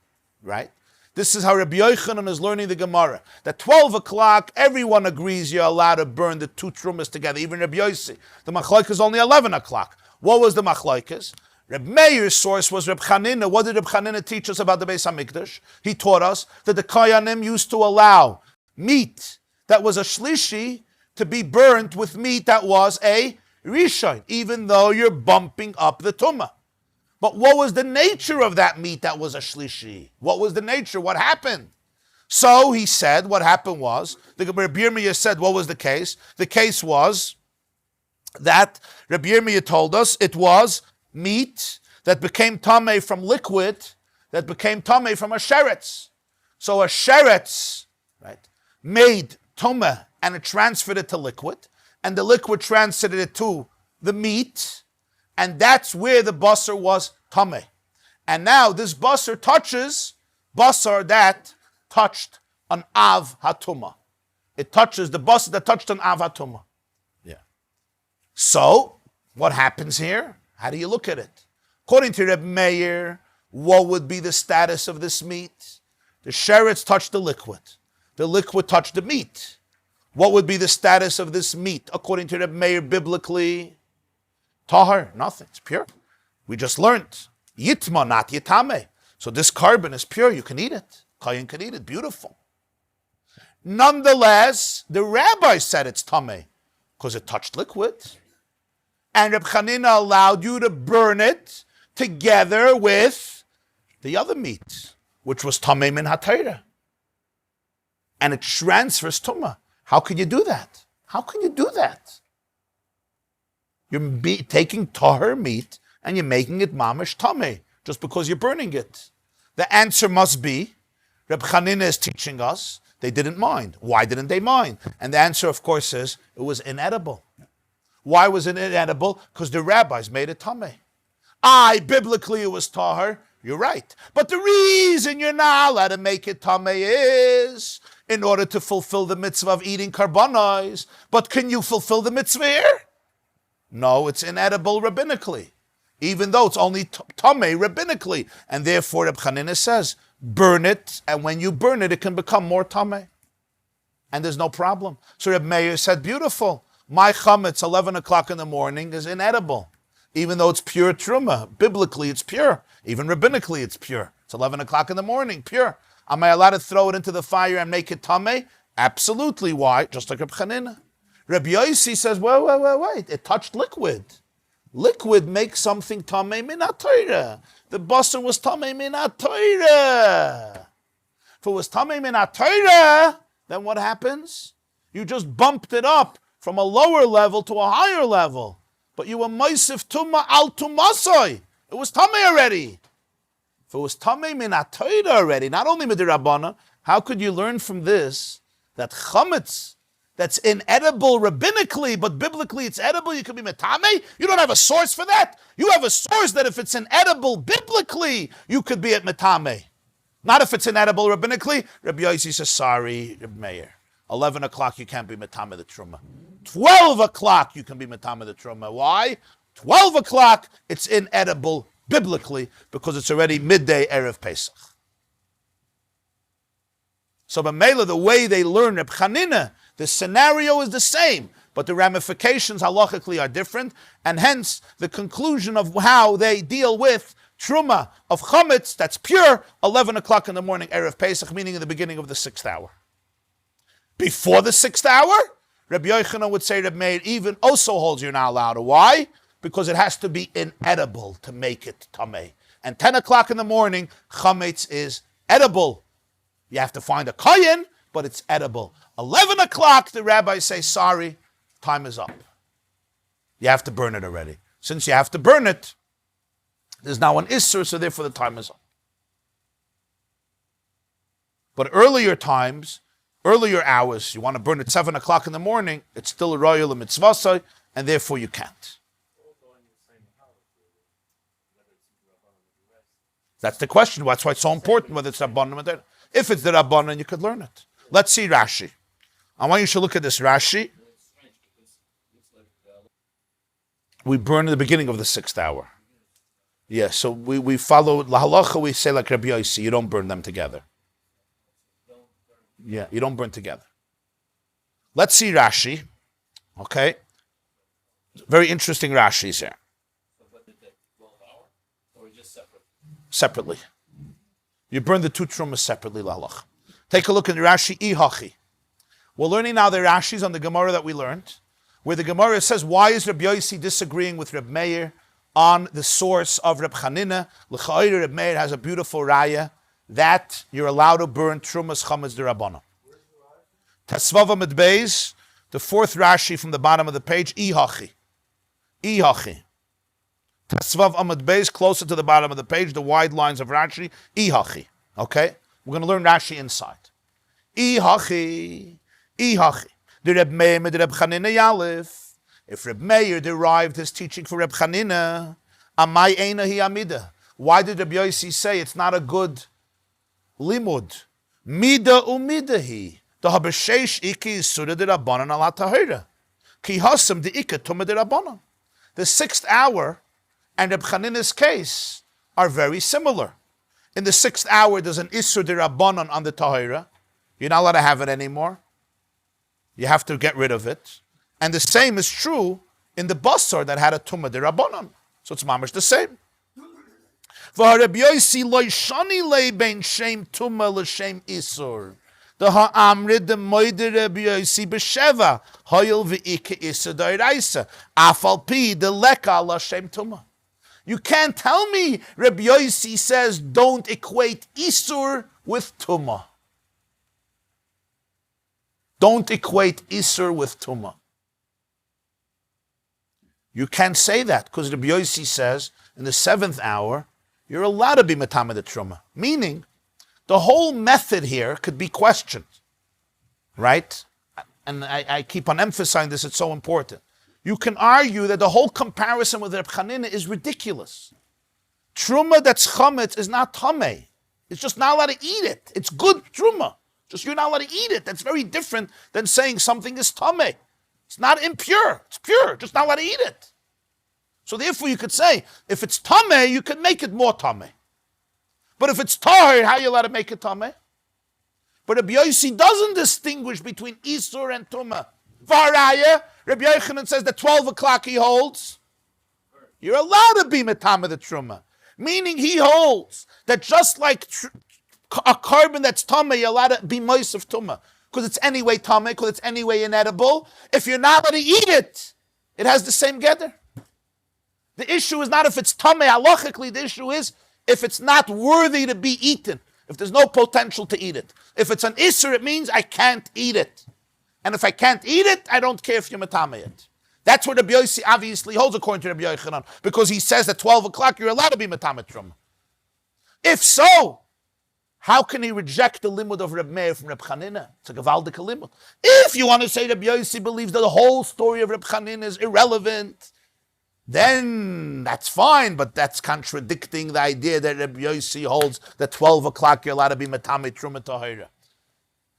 Speaker 2: right? This is how Rabbi Yochanan is learning the Gemarah. That 12 o'clock, everyone agrees you're allowed to burn the two trumas together, even Rabbi Yosi. The machlokes is only 11 o'clock. What was the machlokes? Reb Meir's source was Reb Chanina. What did Reb Chanina teach us about the Beis HaMikdash? He taught us that the Koyanim used to allow meat that was a shlishi to be burnt with meat that was a rishon, even though you're bumping up the tumah. But what was the nature of that meat that was a shlishi? What was the nature? What happened? So he said what happened was, the Rabbi Yirmiyah said what was the case? The case was that Rabbi Yirmiyah told us it was meat that became tameh from liquid, that became tameh from a sheretz. So a sheretz, right, made tumah and it transferred it to liquid, and the liquid transferred it to the meat, and that's where the basar was tameh. And now this basar touches basar that touched an av hatuma. It touches the basar that touched an av hatuma. So, what happens here? How do you look at it? According to Reb Meir, what would be the status of this meat? The sheretz touched the liquid touched the meat. What would be the status of this meat? According to Reb Meir, biblically, tahar, nothing, it's pure. We just learned, yitma, not yitame. So this carbon is pure, you can eat it. Chaim can eat it, beautiful. Nonetheless, the rabbi said it's tameh. Because it touched liquid. And Reb Chanina allowed you to burn it together with the other meat, which was tamei min hatayra. And it transfers tumah. How can you do that? How can you do that? You're taking tahor meat and you're making it mamish tamei just because you're burning it. The answer must be, Reb Chanina is teaching us, they didn't mind. Why didn't they mind? And the answer, of course, is it was inedible. Why was it inedible? Because the rabbis made it tamei. Biblically it was tahor. You're right. But the reason you're not allowed to make it tamei is in order to fulfill the mitzvah of eating karbanos. But can you fulfill the mitzvah here? No, it's inedible rabbinically. Even though it's only tamei rabbinically. And therefore, Reb Chanina says, burn it, and when you burn it, it can become more tamei. And there's no problem. So Reb Meir said, beautiful. My chametz, 11 o'clock in the morning, is inedible. Even though it's pure truma. Biblically, it's pure. Even rabbinically, it's pure. It's 11 o'clock in the morning, pure. Am I allowed to throw it into the fire and make it tamei? Absolutely. Why? Just like Reb Chanina. Rabbi Yosi says, wait. It touched liquid. Liquid makes something tamei min hatayra. The basar was tamei min hatayra. If it was tamei min hatayra, then what happens? You just bumped it up from a lower level to a higher level. But you were moisif tumma al tumasoi. It was tamei already. If it was tamei min hatayra already, not only midirabana, how could you learn from this that chametz, that's inedible rabbinically, but biblically it's edible, you could be metamei? You don't have a source for that. You have a source that if it's inedible biblically, you could be at metamei. Not if it's inedible rabbinically. Rabbi Yosi says, sorry, Rabbi Meir. 11 o'clock you can't be metamei the truma. 12 o'clock you can be metamei the truma. Why? 12 o'clock it's inedible biblically because it's already midday Erev Pesach. So B'meila, the way they learn Reb Chanina, the scenario is the same, but the ramifications halachically are different, and hence the conclusion of how they deal with truma of chametz, that's pure, 11 o'clock in the morning, Erev Pesach, meaning in the beginning of the 6th hour. Before the 6th hour, Rabbi Yochanan would say Reb Meir even also holds you're not allowed. Why? Because it has to be inedible to make it tamei. And 10 o'clock in the morning, chametz is edible. You have to find a kohen, but it's edible. 11 o'clock, the rabbis say, sorry, time is up. You have to burn it already. Since you have to burn it, there's now an issur, so therefore the time is up. But earlier times, earlier hours, you want to burn at 7 o'clock in the morning, it's still a royal mitzvah, and therefore you can't. That's the question. That's why it's so important whether it's Rabbanan or not. If it's the Rabbanan, you could learn it. Let's see Rashi. I want you to look at this Rashi. We burn in the beginning of the 6th hour. Yeah, so we follow La Halacha, we say like Rabbi Yosi, you don't burn them together. Yeah, you don't burn together. Let's see Rashi. Okay? Very interesting Rashi's here. Separately. You burn the two trumas separately, lalach. Take a look in the Rashi, ihachi. We're learning now the Rashis on the Gemarah that we learned, where the Gemarah says, why is Rabbi Yosi disagreeing with Reb Meir on the source of Reb Chanina? L'cha'ira, Reb Meir has a beautiful raya that you're allowed to burn trumas chametz d'Rabbanan. Tetzaveh Amud Beis, the 4th Rashi from the bottom of the page, ihachi. Ihachi. Tetzaveh Amud Beis, closer to the bottom of the page, the wide lines of Rashi, ihachi. Okay? We're going to learn Rashi inside. Ihachi. Ihachi. The Reb Meir med Reb Chanina Yalef. If Reb Meir derived his teaching for Reb Chanina, amai eina hi amida. Why did Reb Yosi say it's not a good limud? Mida umida hi. The habeshesh iki isura de Rabbanan ala tahira. Ki hasam de ika tuma de Rabbanan. The 6th hour and Reb Chanina's case are very similar. In the 6th hour, there's an isur de Rabbanan on the tahira. You're not allowed to have it anymore. You have to get rid of it. And the same is true in the basar that had a tumah de Rabbanan. So it's mamish the same. The ha'amrid the moider Rabbi Yosi b'sheva hoyel v'ike isa d'oraisa afal pi the leka ala shem tuma. You can't tell me Rabbi Yosi says don't equate isur with tuma. Don't equate isur with tuma. You can't say that because Rabbi Yosi says in the 7th hour you're allowed to be matama the truma. Meaning, the whole method here could be questioned, right? And I keep on emphasizing this, it's so important. You can argue that the whole comparison with Reb Chanina is ridiculous. Truma that's chametz is not tameh. It's just not allowed to eat it. It's good truma. Just you're not allowed to eat it. That's very different than saying something is tameh. It's not impure. It's pure. Just not allowed to eat it. So therefore you could say, if it's tameh, you could make it more tameh. But if it's tahir, how are you allowed to make it tameh? But Rabbi Yosi doesn't distinguish between isur and tumah. Varaya, Rabbi Yochanan says that 12 o'clock he holds. You're allowed to be metameh the truma. Meaning he holds that just like a carbon that's tameh, you're allowed to be moist of tumah. Because it's anyway tameh, because it's anyway inedible. If you're not allowed to eat it, it has the same gather. The issue is not if it's tameh halachically, the issue is if it's not worthy to be eaten, if there's no potential to eat it. If it's an isser, it means I can't eat it. And if I can't eat it, I don't care if you matame it. That's what Rabbi Yosi obviously holds according to Rabbi Yochanan, because he says at 12 o'clock you're allowed to be matame truma. If so, how can he reject the limud of Reb Meir from Reb Chanina? It's a gevaldik limud. If you want to say Rabbi Yosi believes that the whole story of Reb Chanina is irrelevant, then that's fine, but that's contradicting the idea that Rabbi Yosi holds that 12 o'clock you're allowed to be matame truma tahira.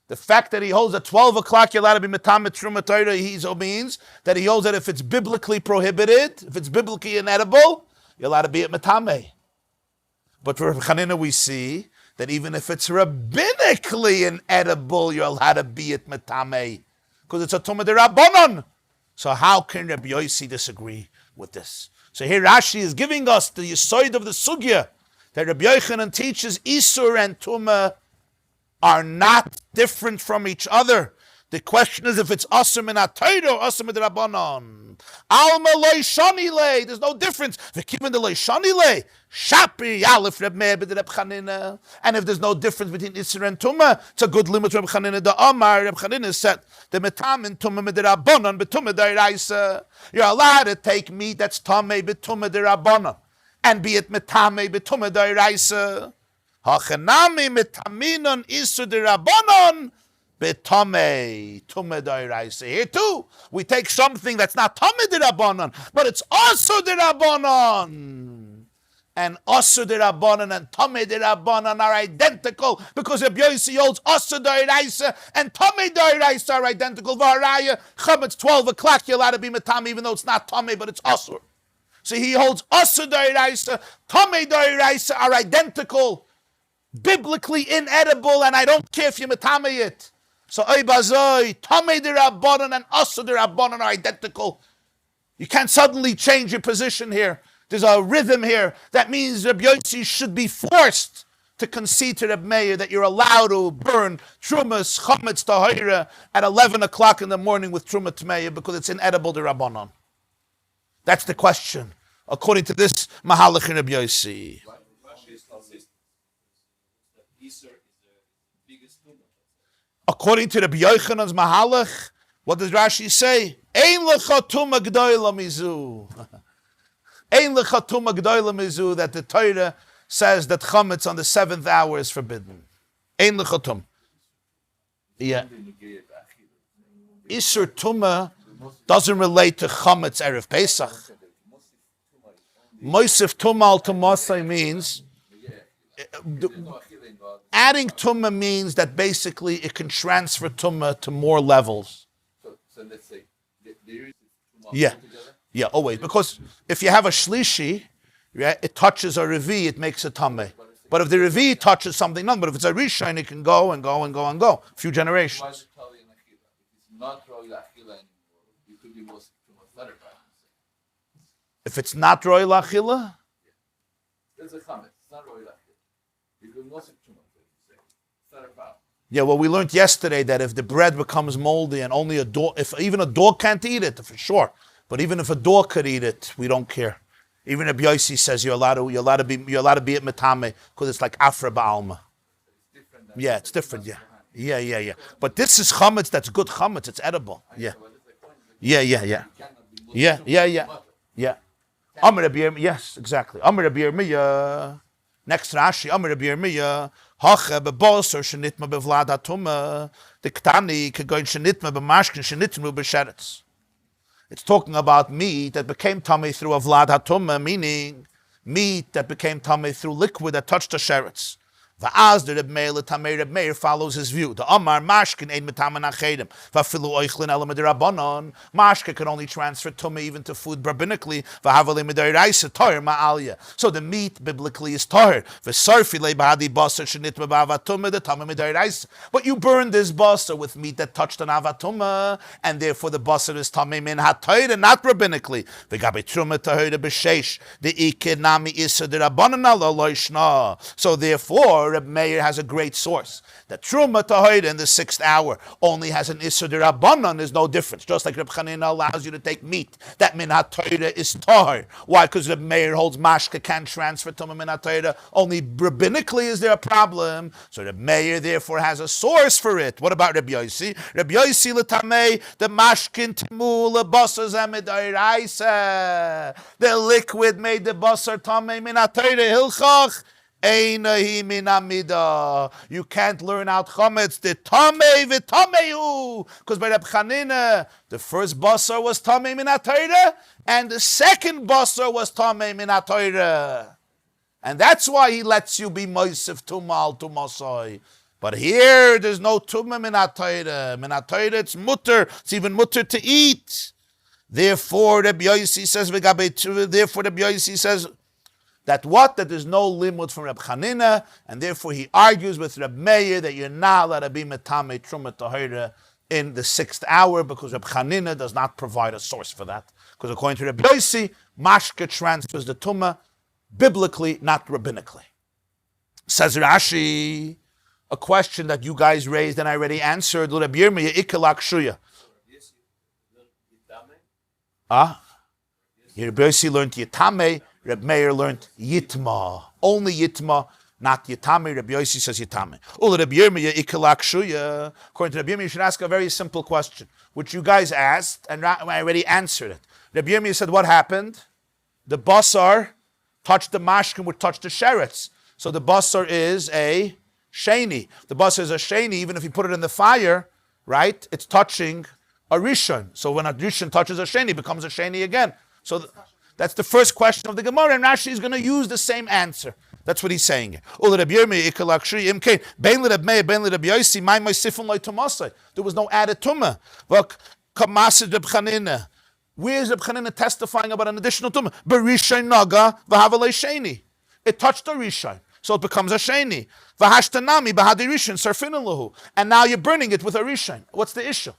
Speaker 2: The fact that he holds at 12 o'clock you're allowed to be metame truma tahira, he means that he holds that if it's biblically prohibited, if it's biblically inedible, you're allowed to be at metame. But for Chanina we see that even if it's rabbinically inedible, you're allowed to be at metame, because it's a tumah derabbanon. So how can Rabbi Yosi disagree with this? So here Rashi is giving us the yisoid of the sugya that Rabbi Yochanan teaches isur and tumah are not different from each other. The question is if it's asur min ha-Torah or asur min d'Rabbanan. Alma loy shani lei. There's no difference. V'kiven de loy shani lei. Shapi yalef Reb Meir b'de Reb Chanina. And if there's no difference between isur and tumah, it's a good limit to Reb Chanina. The Amar Reb Chanina said the metamin tumah min d'Rabbanan b'tumah d'Oraisa. You're allowed to take meat that's tamei b'tumah d'Rabbanan and be it metamei b'tumah d'Oraisa. Hachanami metaminon isur d'Rabbanan betamei tumah d'Oraisa. Here too, we take something that's not tamei d'Rabbanan, but it's asur d'Rabbanan. And asur d'Rabbanan and tamei d'Rabbanan are identical because Rabbi Yosi holds asur d'Oraisa and tamei d'Oraisa are identical. V'haraya chametz 12 o'clock you're allowed to be metame even though it's not tamei but it's asur. So he holds asur d'Oraisa, tamei d'Oraisa are identical, biblically inedible, and I don't care if you metame it. So oibazoi, tamei d'Rabbanan and asur d'Rabbanan are identical. You can't suddenly change your position here. There's a rhythm here. That means Rabbi Yosi should be forced to concede to Reb Meir that you're allowed to burn trumas chametz tahira at 11 o'clock in the morning with truma tmeya because it's inedible d'Rabbanan. That's the question, according to this mahalach in Rabbi Yosi. According to Rabbi Yochanan's mahalach, what does Rashi say? Ein lecha tumah gdoila mizu. Ein lecha tumah gdoila mizu, that the Torah says that chametz on the 7th hour is forbidden. Ein lecha tumah. Yeah. Isur tumah doesn't relate to chametz erev Pesach. Moisef tumah al Monsey means adding tumah means that basically it can transfer tumah to more levels.
Speaker 3: So let's say there is tumah
Speaker 2: yeah, always, because if you have a shlishi, right, it touches a revi, it makes a tameh. But if the revi touches something, none. But if it's a rishon, it can go and go and go and go. A few generations.
Speaker 3: It's not roy lachila anymore. You could be most tumah.
Speaker 2: If it's not roy lachila,
Speaker 3: there's a chametz. It's not roy lachila. You could most tumah. It's not a problem.
Speaker 2: Yeah, well, we learned yesterday that if the bread becomes moldy and only a dog, if even a dog can't eat it, for sure. But even if a dog could eat it, we don't care. Even if Yosi says you're allowed to be at metame because it's like afra ba'alma. Yeah, it's different. Yeah. But this is chametz. That's good chametz. It's edible. Yeah. Amr Rabbi Yirmiyah. Yes, exactly. Amr Rabbi Yirmiyah. Next Rashi. Amr Rabbi Yirmiyah. Hacha bebosor shenitma bevlad atuma. The ktani kegoyin shenitma b'mashkin shenitmu b'sheretz. It's talking about meat that became tummy through a vlad hatuma, meaning meat that became tummy through liquid that touched the sheretz. Va'az the Reb Meir follows his view. The Amar mashkin ein metaman achedim. Va'filu oichlin elam edirabanon. Mashke can only transfer tummy even to food rabbinically. Va'havali mediraisa toher ma'alya. So the meat biblically is toher. V'sarfi le b'hadi basar shenit b'avatumah the tummy mediraisa. But you burn this basar with meat that touched an avatumah, and therefore the basar is tummy min hatoyer, not rabbinically. V'gabe truma toher b'sheish. The iked nami isa dirabanon ala loishna. So therefore Reb Meir has a great source. The Truma Tahoid in the 6th hour only has an Isser D'Rabbanan, there's no difference. Just like Reb Chanina allows you to take meat, that Min HaTorah is Tahor. Why? Because Reb Meir holds Mashka can't transfer Tumah Min HaTorah. Only rabbinically is there a problem. So Reb Meir therefore has a source for it. What about Reb Yosi? Reb Yosi L'Tamei, the Mashkin Timu L'Basar Zamedayraisa. The liquid made the Basar Tamei Min HaTorah Hilchach. You can't learn out chametz the tamei v'tameu, because by Reb Chanina the first basar was tamei min haTorah and the second basar was tamei min haTorah, and that's why he lets you be moisef tumal to Monsey. But here there's no tumah min haTorah. Min haTorah it's mutter. It's even mutter to eat. Therefore Rabbi Yosi says that there's no limud from Reb Chanina, and therefore he argues with Reb Meir that you're not allowed to be metame truma tahira in the 6th hour because Reb Chanina does not provide a source for that. Because according to Reb Yosi, mashke transfers the tumah biblically, not rabbinically. Says Rashi, a question that you guys raised and I already answered. Reb Yirmiyah ikelak shuya. Reb Yosi learned yitame. Reb Meir learned Yitma. Only Yitma, not Yitame. Reb Yosi says Yitame. Reb Yirmiyah ikelak shuya. According to Reb Yirmiyah, you should ask a very simple question, which you guys asked, and I already answered it. Reb Yirmiyah said, what happened? The basar touched the mashkin, which touched the sheretz. So the basar is a sheni. The basar is a sheni, even if you put it in the fire, right? It's touching a rishon. So when a rishon touches a sheni, it becomes a sheni again. So that's the first question of the Gemarah, and Rashi is going to use the same answer. That's what he's saying here. There was no added tumah. Where's Reb Chanina testifying about an additional tumah? It touched a rishon, so it becomes a sheni. And now you're burning it with a rishon. What's the issue?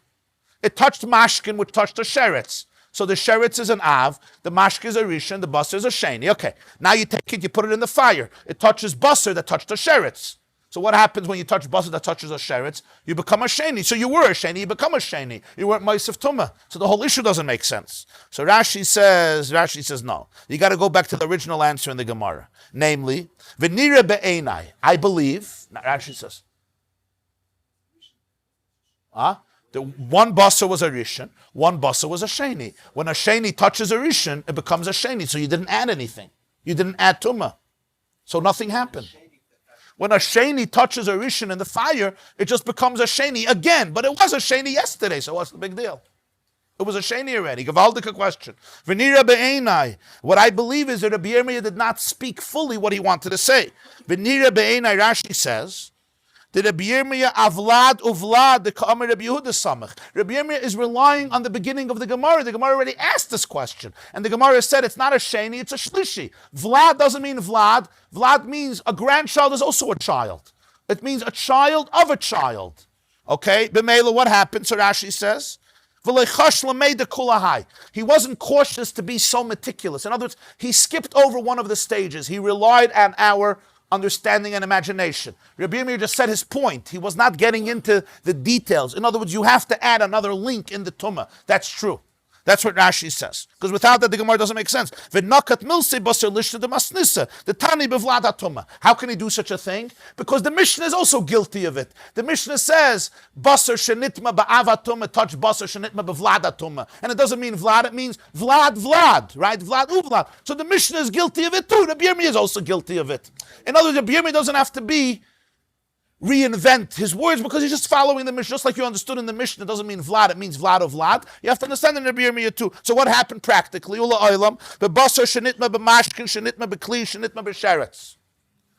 Speaker 2: It touched mashkin, which touched the sheretz. So the sheretz is an av, the mashke is a rishon, the basar is a sheni. Okay, now you take it, you put it in the fire. It touches basar that touched the sheretz. So what happens when you touch basar that touches a sheretz? You become a sheni. So you were a sheni, you become a sheni. You weren't ma'aseh tumah. So the whole issue doesn't make sense. So Rashi says no. You got to go back to the original answer in the Gemarah. Namely, v'nira be'enai. I believe, Rashi says, the one basar was a rishon, one basar was a sheni. When a sheni touches a rishon, it becomes a sheni. So you didn't add anything. You didn't add tumah. So nothing happened. When a sheni touches a rishon in the fire, it just becomes a sheni again. But it was a sheni yesterday, so what's the big deal? It was a sheni already. Gavaldika question. V'nira be'enai. What I believe is that Rabbi Yirmiyah did not speak fully what he wanted to say. V'nira be'enai, Rashi says, the Rabbi Yirmiyah avlad uvlad the ka'amar Rabbi Yehuda samach. Rabbi Yirmiyah is relying on the beginning of the Gemarah. The Gemarah already asked this question, and the Gemarah said it's not a sheni, it's a shlishi. Vlad doesn't mean Vlad. Vlad means a grandchild is also a child. It means a child of a child. Okay, b'meila, what happened? So Rashi says, he wasn't cautious to be so meticulous. In other words, he skipped over one of the stages. He relied on our understanding and imagination. Rabbi Meir just said his point. He was not getting into the details. In other words, you have to add another link in the Tumah. That's true. That's what Rashi says. Because without that, the Gemarah doesn't make sense. How can he do such a thing? Because the Mishnah is also guilty of it. The Mishnah says, basar shenitma ba'ava tumah, touch basar shenitma b'vlada tumah. And it doesn't mean vlad, it means vlad, right? Vlad uvlad. So the Mishnah is guilty of it too. Rabbi Meir is also guilty of it. In other words, Rabbi Meir doesn't have to reinvent his words because he's just following the Mishnah. Just like you understood in the Mishnah, it doesn't mean Vlad, it means Vlad of Vlad. You have to understand in Rabbi Meir too. So what happened practically? Ula oilam, b'basar shenitma b'mashkin, shenitma b'kli, shenitma b'sheretz.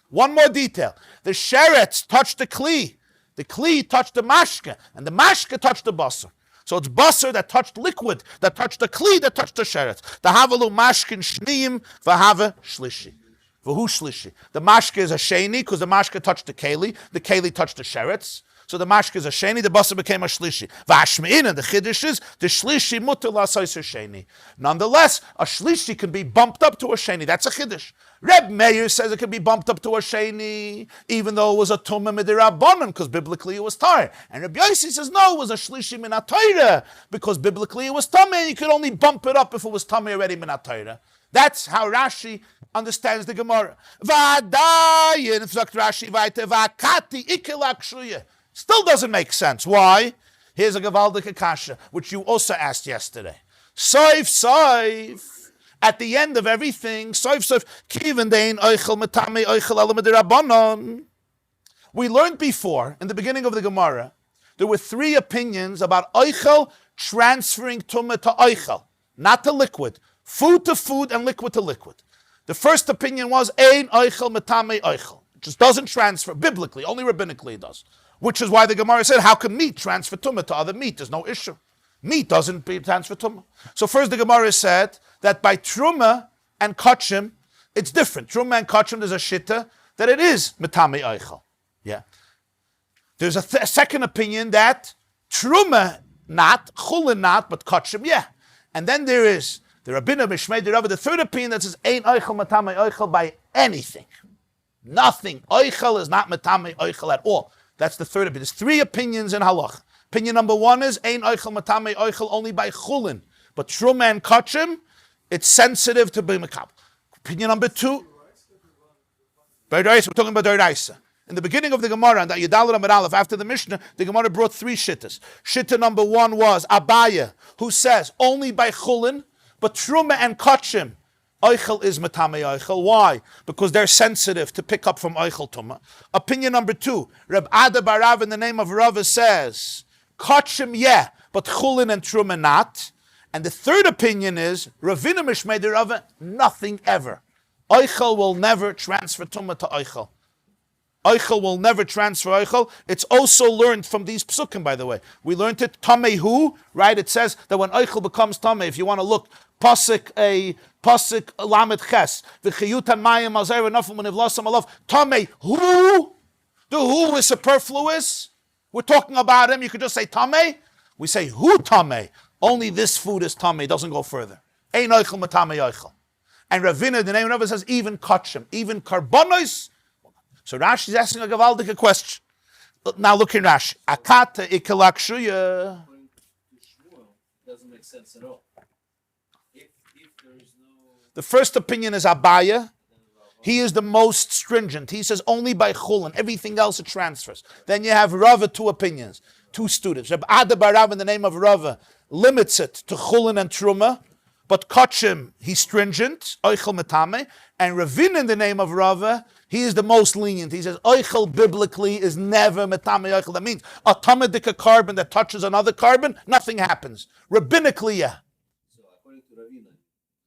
Speaker 2: One more detail. The sheretz touched the kli touched the mashke, and the mashke touched the basar. So it's basar that touched liquid, that touched the kli, that touched the sheretz. The havalu mashkin shniim, v'hava shlishi. The mashke is a sheni because the mashke touched the keli touched the sheretz. So the mashke is a sheni, the basar became a shlishi. V'ashmein, and the chiddush is the shlishi mutar l'asayser sheni. Nonetheless, a shlishi can be bumped up to a sheni. That's a chiddush. Reb Meir says it can be bumped up to a sheni, even though it was a tumah midirabanan, because biblically it was tar. And Reb Yosi says no, it was a shlishi min ha-Torah, because biblically it was tameh. You could only bump it up if it was tameh already min ha-Torah. That's how Rashi understands the Gemarah. Still doesn't make sense. Why? Here's a gewaldige kasha, which you also asked yesterday. Soif. At the end of everything, soif. We learned before, in the beginning of the Gemarah, there were three opinions about oichel transferring tumah to oichel, not to liquid. Food to food and liquid to liquid. The first opinion was ein oichel metame oichel. It just doesn't transfer biblically, only rabbinically it does. Which is why the Gemarah said, how can meat transfer tumah to other meat? There's no issue. Meat doesn't transfer tumah. So first the Gemarah said that by truma and kachim, it's different. Truma and kachim, there's a shitta that it is metame oichel. Yeah. There's a second opinion that truma not, chulin not, but kachim, yeah. And then there is the Rabbina Mishmei the Rabbi, the third opinion that says, Ein oichel matame oichel by anything. Nothing. Oichel is not matame oichel at all. That's the third opinion. There's three opinions in halach. Opinion number one is, Ein oichel matame oichel only by chulin. But truma and kachim, it's sensitive to b'mekab. Opinion number two, we're talking about Doraisa. In the beginning of the Gemarah, and that Yudal Amud Aleph, after the Mishnah, the Gemarah brought three shittas. Shitta number one was Abaya, who says, only by chulin, but truma and kachim, oichel is matame oichel. Why? Because they're sensitive to pick up from oichel tumah. Opinion number two, Reb Adar bar Rav in the name of Rava says, kachim yeah, but chulin and truma not. And the third opinion is, Ravina Mishmei de Rava, nothing ever. Oichel will never transfer tumah to oichel. Oichel will never transfer oichel. It's also learned from these psukim, by the way. We learned it, tamehu, right? It says that when oichel becomes tameh, if you want to look, pasuk lamed ches, v'chiyutan mayim alzer v'nafel menivlasam alav, tamehu, the who is superfluous. We're talking about him, you could just say tameh. We say who tameh. Only this food is tameh, it doesn't go further. Ein oichel matame oichel. And Ravina, the name of Ravina says, even kachim, even karbonos. So Rashi is asking a gavaldik question. Now look in Rashi. Akata ikelakshuya.
Speaker 3: Doesn't make sense at all. If there is no...
Speaker 2: The first opinion is Abaya. He is the most stringent. He says only by chulin. Everything else it transfers. Then you have Rava, two opinions, two students. Reb Adar bar Rav in the name of Rava limits it to chulin and truma. But kachim, he's stringent, oichel metame, and Ravin in the name of Rava, he is the most lenient. He says oichel biblically is never metame oichel. That means a tamedika carbon that touches another carbon, nothing happens. Rabbinically, yeah.
Speaker 3: So according to Ravina, it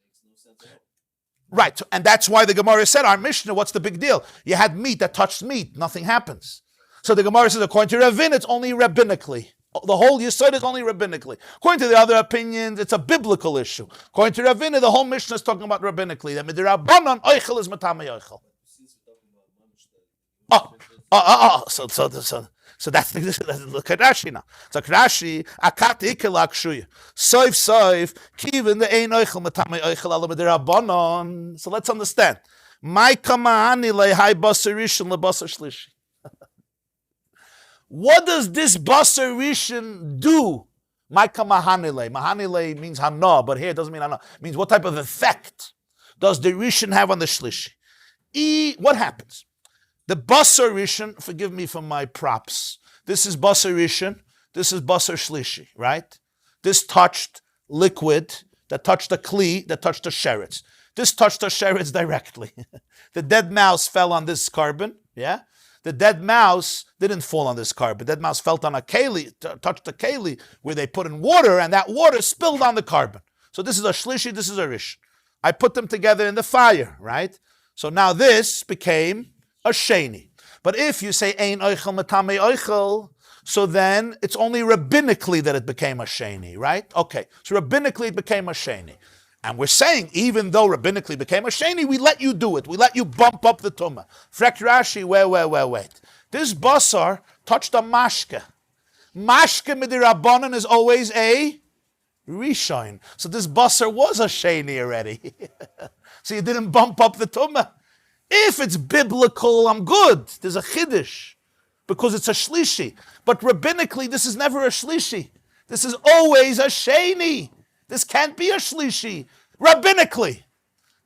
Speaker 3: makes no sense at all.
Speaker 2: Right, and that's why the Gemarah said, our Mishnah, what's the big deal? You had meat that touched meat, nothing happens. So the Gemarah says, according to Ravin, it's only rabbinically. The whole Yesod is only rabbinically. According to the other opinions, it's a biblical issue. According to Ravina, the whole Mishnah is talking about rabbinically. That midirabanan oichel is matame oichel. So that's the look at Rashi now. So Rashi akati ikelakshuya soif kivin the ein oichel matame oichel ala midirabanan. So let's understand. My kamahani lehai basar rishon lebasar shlishi. What does this basar rishon do? My kamahani le. Mahani le means hana, but here it doesn't mean hana. It means what type of effect does the rishon have on the shlishi? What happens? The basar rishon, forgive me for my props. This is basar rishon. This is basar shlishi, right? This touched liquid, that touched the kli, that touched the sheretz. This touched the sheretz directly. The dead mouse fell on this carbon, yeah? The dead mouse didn't fall on this carbon. The dead mouse fell on a keli, touched the keli, where they put in water, and that water spilled on the carbon. So this is a shlishi, this is a rish. I put them together in the fire, right? So now this became a sheni. But if you say, ein oichel matame oichel, so then it's only rabbinically that it became a sheni, right? Okay, so rabbinically it became a sheni. And we're saying, even though rabbinically became a sheni, we let you do it. We let you bump up the tumah. Frek Rashi, wait. This basar touched a mashke. Mashke midirabbanan is always a rishon. So this basar was a sheni already. So you didn't bump up the tumah. If it's biblical, I'm good. There's a chiddush, because it's a shlishi. But rabbinically, this is never a shlishi. This is always a sheni. This can't be a shlishi. Rabbinically.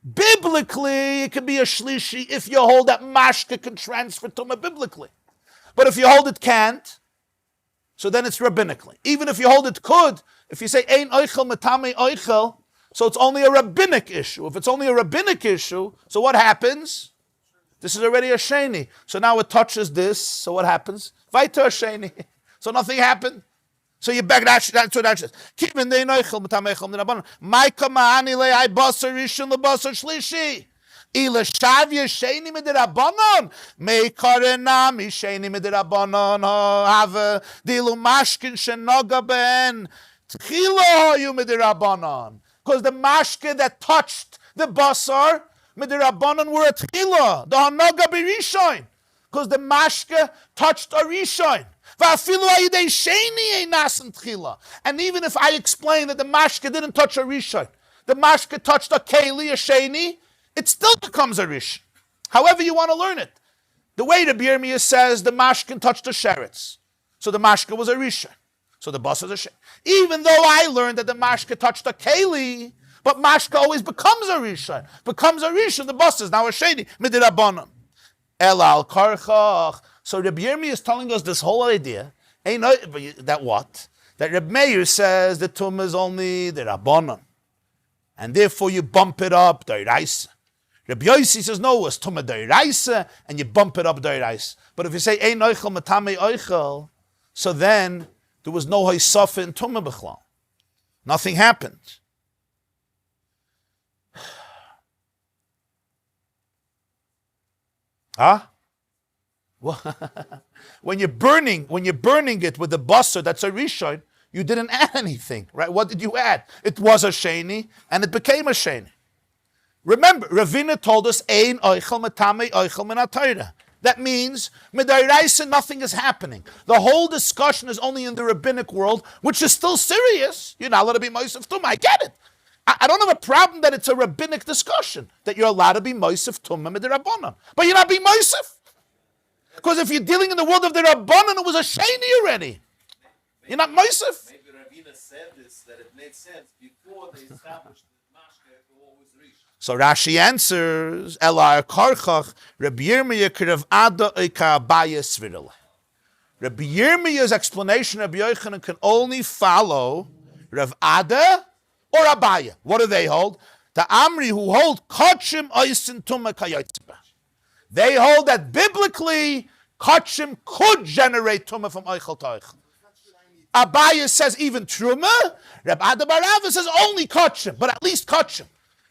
Speaker 2: Biblically, it can be a shlishi if you hold that mashka can transfer tumah biblically. But if you hold it can't, so then it's rabbinically. Even if you hold it could, if you say, ein oichel metame oichel, so it's only a rabbinic issue. If it's only a rabbinic issue, so what happens? This is already a sheni. So now it touches this, so what happens? Vaita a sheni. So nothing happened. So you back that's what that says. Keep in the noichel matamechel minabon. My kamani le I basar rishon le basar shlishi. Ila shavya sheni midirabanon. Me karena mi sheni midirabanon. Have dilu mashkin shenoga ben. Tchila you midirabanon. Because the mashke that touched the basar midirabanon were a tchila. The hanoga birishon. Because the mashke touched a rishon. And even if I explain that the mashke didn't touch a rishon, the mashke touched a keli, a sheni, it still becomes a rishon. However you want to learn it. The way the Yirmiyah says the mashke touched a sheretz, so the mashke was a rishon. So the bus is a sheni. Even though I learned that the mashke touched a keli, but mashke always becomes a rishon. The bus is now a sheni. Midirabanan. Elal karchach. So Rabbi Yirmiyah is telling us this whole idea. That what? That Rabbi Meir says the tumah is only the rabbanon, and therefore you bump it up d'oraisa. Rabbi Yosi says no, it's tumah d'oraisa, and you bump it up d'oraisa. But if you say ein oichel matame oichel, so then there was no haisafa in tumah b'chlal. Nothing happened. Huh? When you're burning it with the basar, that's a rishon, you didn't add anything, right? What did you add? It was a sheni, and it became a sheni. Remember, Ravina told us, ein oichel matame oichel min ha-Torah. That means, midayraisa, nothing is happening. The whole discussion is only in the rabbinic world, which is still serious. You're not allowed to be moisef tumah. I get it. I don't have a problem that it's a rabbinic discussion, that you're allowed to be moisef tumah midirabbanan. But you're not being moisef. Because if you're dealing in the world of the Rabbanan, it was a sheni already. You're not moisef.
Speaker 1: Maybe Ravina said this, that it made sense before they established the mashke always reached.
Speaker 2: So Rashi answers, Elar karchach, Rabbi Yirmiyah k'Rav Ada oika Abaya svirele. Rabbi Yirmiyah's explanation of Yochanan can only follow Rav Ada or Abaya. What do they hold? The Amri who hold Kachim Oisin Tumah Kayotzeba. They hold that biblically, Kachim could generate Tumah from Eichel to Eichel. Abaya says even Truma. Reb Ada bar Rava says only Kachim, but at least Kachim.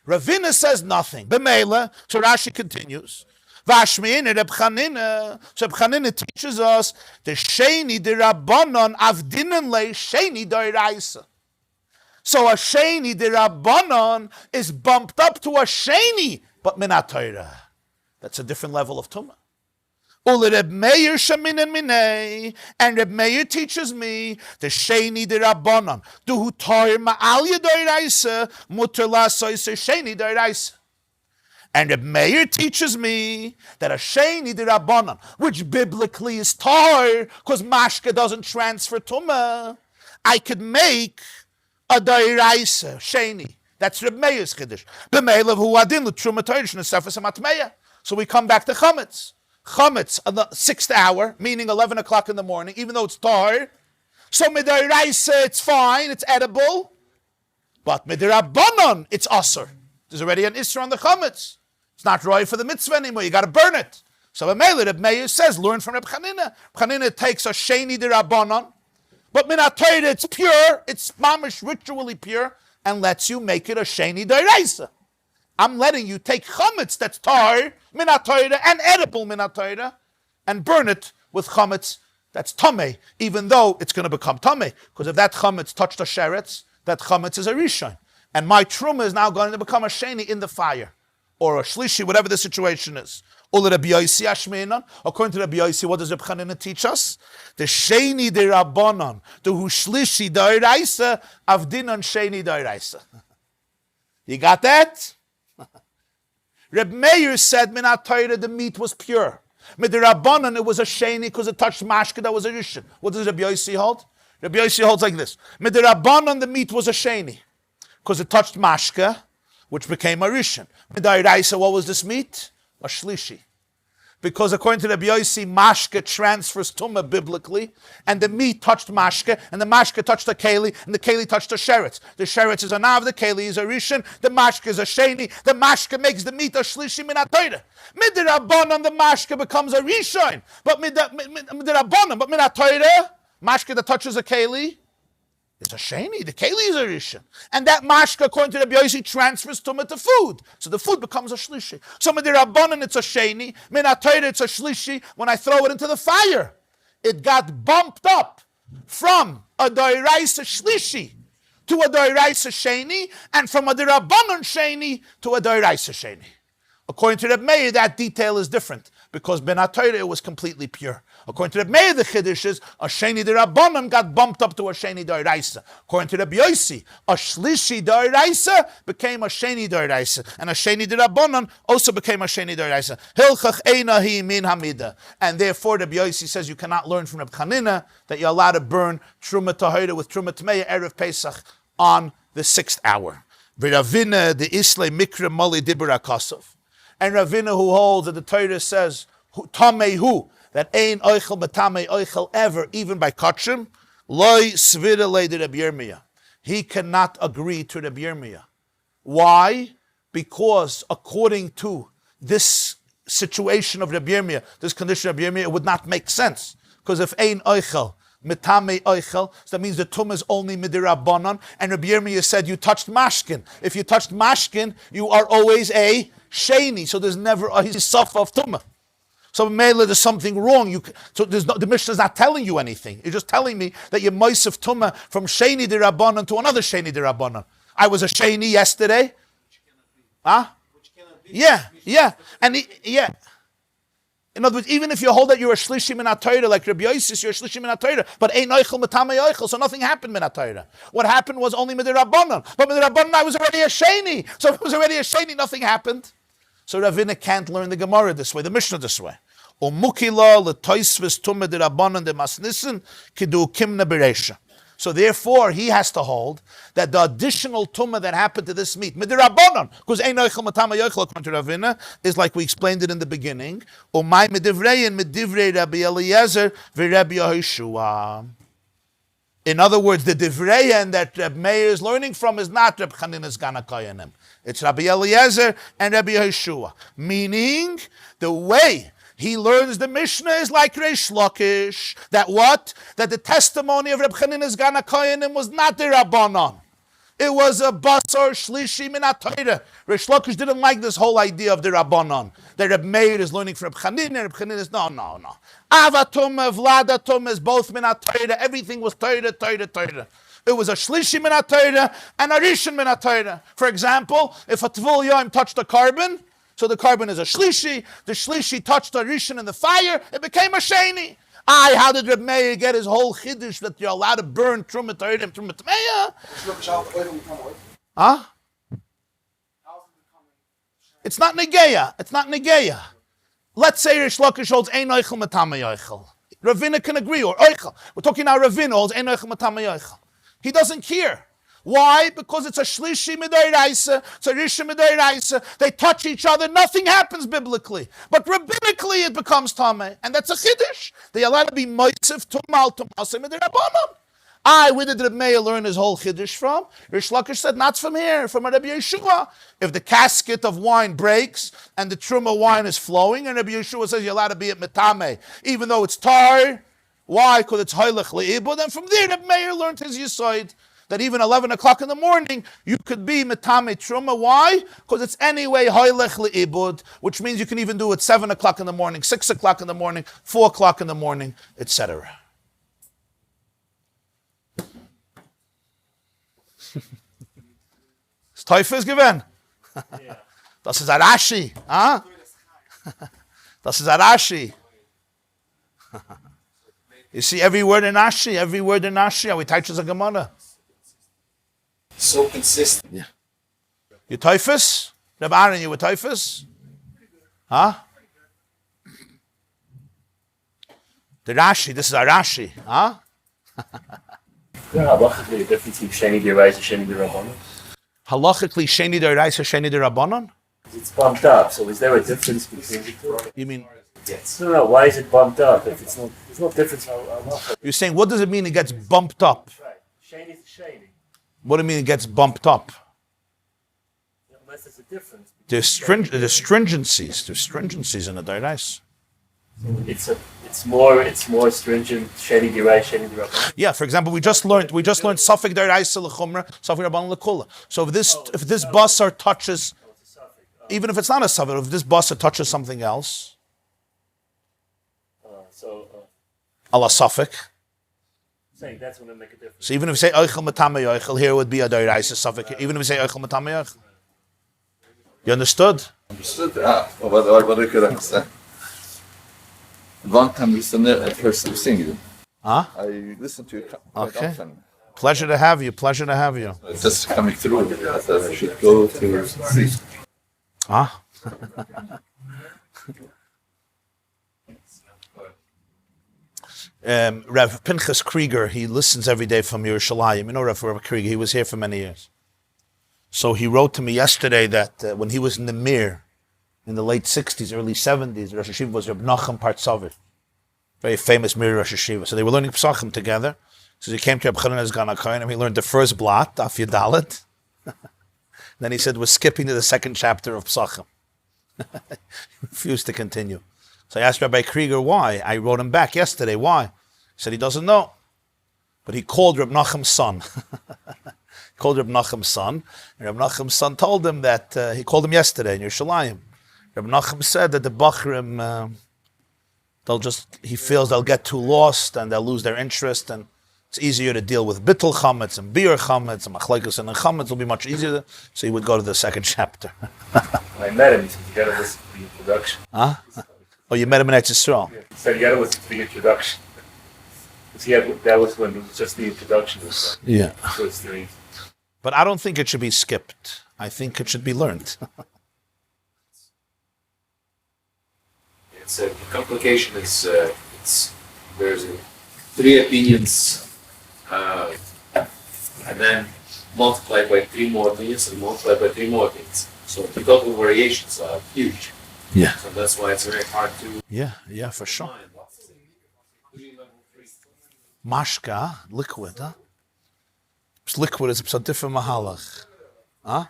Speaker 2: Ravina says nothing. B'meila, so Rashi continues. Vashmein Reb Chanina. So Reb Chanina teaches us the Sheni de Rabbanon avdinan le Sheni d'oraisa. So a Sheni de Rabbanon is bumped up to a Sheni, but min ha-Torah. That's a different level of tumah. Ule Reb Meir shaminan minei, and Reb Meir teaches me the sheni de rabbanon. Duhu toir ma'al yedoiraisa muter lasoise sheni doiraisa. And Reb Meir teaches me that a sheni d'Rabbanan, which biblically is tar, because mashke doesn't transfer tumah, I could make a dairaisa sheni. That's Reb Meir's chiddush. B'meilav hu adin l'truma toirish nesefes amatmeya. So we come back to chametz. Chametz on the 6th hour, meaning 11 o'clock in the morning, even though it's tar. So midairaisa, it's fine, it's edible. But midirabbanon, it's asur. There's already an isra on the chametz. It's not right for the mitzvah anymore. You got to burn it. So Reb Meir says, learn from Reb Chanina. Chanina takes a sheni d'Rabbanan, but minat Torah, it's pure. It's mamish ritually pure, and lets you make it a sheni d'Oraisa. I'm letting you take chametz that's tar minat Torah and edible minat Torah, and burn it with chametz that's tamei, even though it's going to become tamei, because if that chametz touched the sheretz, that chametz is a rishon, and my truma is now going to become a sheni in the fire, or a shlishi, whatever the situation is. According to Rabbi Yosi, what does Reb Chanina teach us? The sheni de rabbanon, the hu shlishi d'oraisa, avdinon sheni d'oraisa. You got that? Reb Meir said, minat Torah, the meat was pure. Midirabbanan, it was a sheni because it touched mashke, that was a rishon. What does Rabbi Yosi hold? Rabbi Yosi holds like this. Midirabbanan, the meat was a sheni because it touched mashke, which became a rishon. Midairaisa, what was this meat? A shlishi. Because according to Rabbi Yosi, mashke transfers tumah biblically, and the meat touched mashke, and the mashke touched the keli, and the keli touched the sheretz. The sheretz is a nav, the keli is a rishon, the mashke is a sheni, the mashke makes the meat a shlishi minat Torah. Midirabbanan, the mashke becomes a rishon, but midirabbanan, but minat Torah, mashke that touches a keli, it's a sheni. The keli is a rishon, and that mashka, according to Rabbi Yosi, transfers tumah to food, so the food becomes a shlishi. So midirabbanan, it's a sheni. Minat Torah, it's a shlishi. When I throw it into the fire, it got bumped up from a doiraisa shlishi to a doiraisa sheni, and from a dirabbanan sheni to a doiraisa sheni. According to Reb Meir, that detail is different, because Benat Torah, it was completely pure. According to Reb Meir, the chiddush is a sheni d'Rabbanan got bumped up to a sheni d'Oraisa. According to Rabbi Yosi, a shlishi d'Oraisa became a sheni d'Oraisa, and a sheni d'Rabbanan also became a sheni d'Oraisa. Hilchach einahi min hamida, and therefore Rabbi Yosi says you cannot learn from Reb Chanina that you're allowed to burn truma tahira with truma tmeya erev Pesach on the 6th hour. V'Ravina the Islay mikra mali dibur akasov, and Ravina who holds that the Torah says tamehu, that ein oichel betame oichel ever, even by kachim, loy svira le de Rabbi Yirmiyah. He cannot agree to Rabbi Yirmiyah. Why? Because according to this situation of Rabbi Yirmiyah, this condition of Rabbi Yirmiyah, it would not make sense. Because if ein oichel metame oichel, so that means the tum is only midirabbanan, and Rabbi Yirmiyah said you touched mashkin. If you touched mashkin, you are always a sheni, so there's never a hisaf of tumah. So Meir, there's something wrong. The Mishnah is not telling you anything. It's just telling me that you're moisef tumah from sheni d'Rabbanan to another sheni d'Rabbanan. I was a sheni yesterday. Huh? Yeah. Yeah. In other words, even if you hold that you're a shlishi minat Torah, like Rabbi Yosi, you're a shlishi minat Torah, but ain't oichel metame oichel, so nothing happened minat Torah. What happened was only midirabbanan. But midirabbanan, I was already a sheni. So if it was already a sheni, nothing happened. So Ravina can't learn the Gemarah this way, the Mishnah this way. So therefore, he has to hold that the additional tumah that happened to this meat, midirabbanan, because ein oichel matama yoichel according to Ravina, is like we explained it in the beginning. Umay midivrein midivrei Rabbi Eliezer v'Rabbi Yehoshua. In other words, the divrein that Reb Meir is learning from is not Reb Chanina's Gana Koyanim. It's Rabbi Eliezer and Rabbi Yehoshua. Meaning, the way he learns the Mishnah is like Reish Lakish. That what? That the testimony of Reb Chanina's Gana Koyanim was not the Rabbanon. It was a basar shlishi minat Torah. Reish Lakish didn't like this whole idea of the Rabbanon. That Reb Meir is learning from Reb Chanina, Reb Chanina is, no. Avatum, Vladatum is both minat Torah. Everything was Torah. It was a shlishi minat Torah and a rishon minat Torah. For example, if a tvul yoim touched a carbon, so the carbon is a shlishi, the shlishi touched a rishon in the fire, it became a sheni. How did Reb Meir get his whole chiddush that you're allowed to burn truma Torah and truma tmeya? Huh? It's not negeya. It's not negeya. Let's say Rish Lakish holds ein oichel matama yoichel. Ravina can agree, or oichel. We're talking now Ravina holds ein oichel matama yoichel. He doesn't care. Why? Because it's a shlishi midoiraisa, it's a risha midoiraisa. They touch each other, nothing happens biblically. But rabbinically it becomes tameh. And that's a chiddush. They allowed to be moisif tumal tumasim midorabanan. Where did Rabbi Meir learn his whole chiddush from? Rish Lakish said, not from here, from Rabbi Yeshua. If the casket of wine breaks and the truma wine is flowing, and Rabbi Yeshua says you're allowed to be at metame, even though it's tar. Why? Because it's hoylech le'ibud. And from there, Rabbi Meir learned his yisoid, that even 11 o'clock in the morning, you could be metame truma. Why? Because it's anyway hoylech le'ibud, which means you can even do it 7 o'clock in the morning, 6 o'clock in the morning, 4 o'clock in the morning, etc. Teufel ist gewesen. Das ist Arashi. Huh? Das ist Arashi. You see every word in Rashi, how he teaches a Gemarah.
Speaker 3: So consistent.
Speaker 2: Yeah. You Teufels? Rabbi Aaron, you were Teufels? Huh? The Rashi, this is Arashi. Huh?
Speaker 4: Halachically, the difference between Sheni D'Oraisa and Sheni D'Rabbanan?
Speaker 2: Halachically, Sheni D'Oraisa, Sheni D'Rabbanan?
Speaker 4: It's bumped up, so is there a difference between the two?
Speaker 2: You mean?
Speaker 4: Yes. No, why is it bumped up? If it's not, there's no difference.
Speaker 2: You're saying, what does it mean it gets bumped up?
Speaker 4: Right. Sheni is Sheni.
Speaker 2: What do you mean it gets bumped up?
Speaker 4: Unless there's a difference.
Speaker 2: There's stringencies in the D'Oraisa.
Speaker 4: It's more stringent. Sheni D'Oraisa, Sheni D'Rabbanan.
Speaker 2: Yeah, for example, we just learned Safek D'Oraisa L'Chumra, Safek Rabbanan L'Kula. So if this basar touches, even if it's not a Safek, if this basar touches something else, Allah Safek.
Speaker 4: Saying that's going to make a difference.
Speaker 2: So even if we say Oichel Matame Yoichel, here would be a D'Oraisa Safek. Even if we say Oichel Matame Yoichel. You understood?
Speaker 3: Understood? What I could understand. One time I listened to a person singing.
Speaker 2: Huh?
Speaker 3: I listened to it quite often.
Speaker 2: Pleasure to have you.
Speaker 3: It's just coming through that I should go to sleep.
Speaker 2: Huh? Rev Pinchas Krieger, he listens every day from Yerushalayim. You know Rev Krieger, he was here for many years. So he wrote to me yesterday that when he was in the Meir, in the late 60s, early 70s, Rosh Hashiva was Reb Nachum Partzaveh, very famous Meir Rosh Hashiva. So they were learning Pesachim together. So he came to Reb Chanina Zgan HaKohen, and he learned the first blot, Daf Yudalet. Then he said, we're skipping to the second chapter of Pesachim. He refused to continue. So I asked Rabbi Krieger why. I wrote him back yesterday. Why? He said he doesn't know. But he called Reb Nachum's son. And Reb Nachum's son told him that, he called him yesterday in Yerushalayim. Reb Nachum said that the Bachrim, he feels they'll get too lost and they'll lose their interest, and it's easier to deal with Bittul Chametz and Biur Chametz and Machlekes and Chametz will be much easier. So he would go to the second chapter.
Speaker 4: I met him. He said, you got to listen to the introduction.
Speaker 2: Huh? Oh, you met him in Eretz Yisrael?
Speaker 4: Yeah. He said, you got to listen to the introduction. That was when it was just the introduction.
Speaker 2: Yeah.
Speaker 4: First three.
Speaker 2: But I don't think it should be skipped. I think it should be learned.
Speaker 5: It's the complication is there's 3 opinions, and then multiplied by 3 more opinions and multiplied by 3 more opinions. So the total variations are huge.
Speaker 2: Yeah.
Speaker 5: So that's why it's very hard to.
Speaker 2: Yeah, for sure. Mashka, liquid, huh? Liquid is a different mahalach. Huh?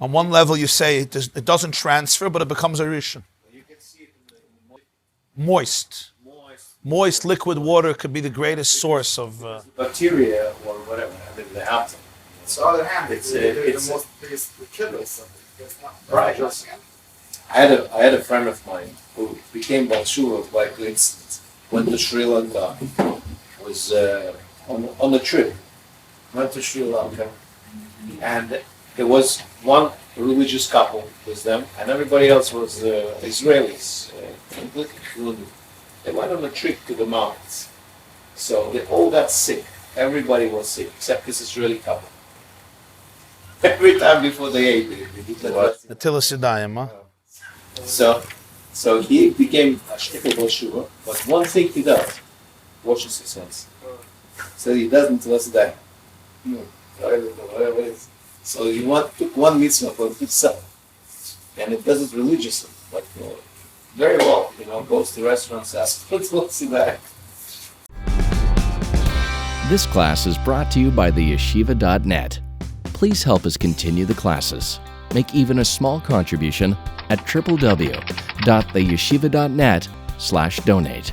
Speaker 2: On one level you say it doesn't transfer, but it becomes a rishon. Moist liquid water could be the greatest source of
Speaker 5: bacteria or whatever they have to.
Speaker 1: On the other hand, it's the most biggest killer.
Speaker 5: Right. I had a friend of mine who became Balshua by coincidence. Went to Sri Lanka. Was on a trip. Went to Sri Lanka, and there was one religious couple with them, and everybody else was Israelis, completely fluent. They went on a trip to the mountains, so they all got sick. Everybody was sick except this Israeli couple. Every time before they ate, they did that blessing.
Speaker 2: Natilas Yadayim, huh?
Speaker 5: So he became a shtickle Boshua, but one thing he does, washes his hands. So he doesn't let's die. So he took one mitzvah for himself, and it does it religiously, like very well. Goes to restaurants, asks, let's see that.
Speaker 6: This class is brought to you by theyeshiva.net. Please help us continue the classes. Make even a small contribution at www.theyeshiva.net/donate.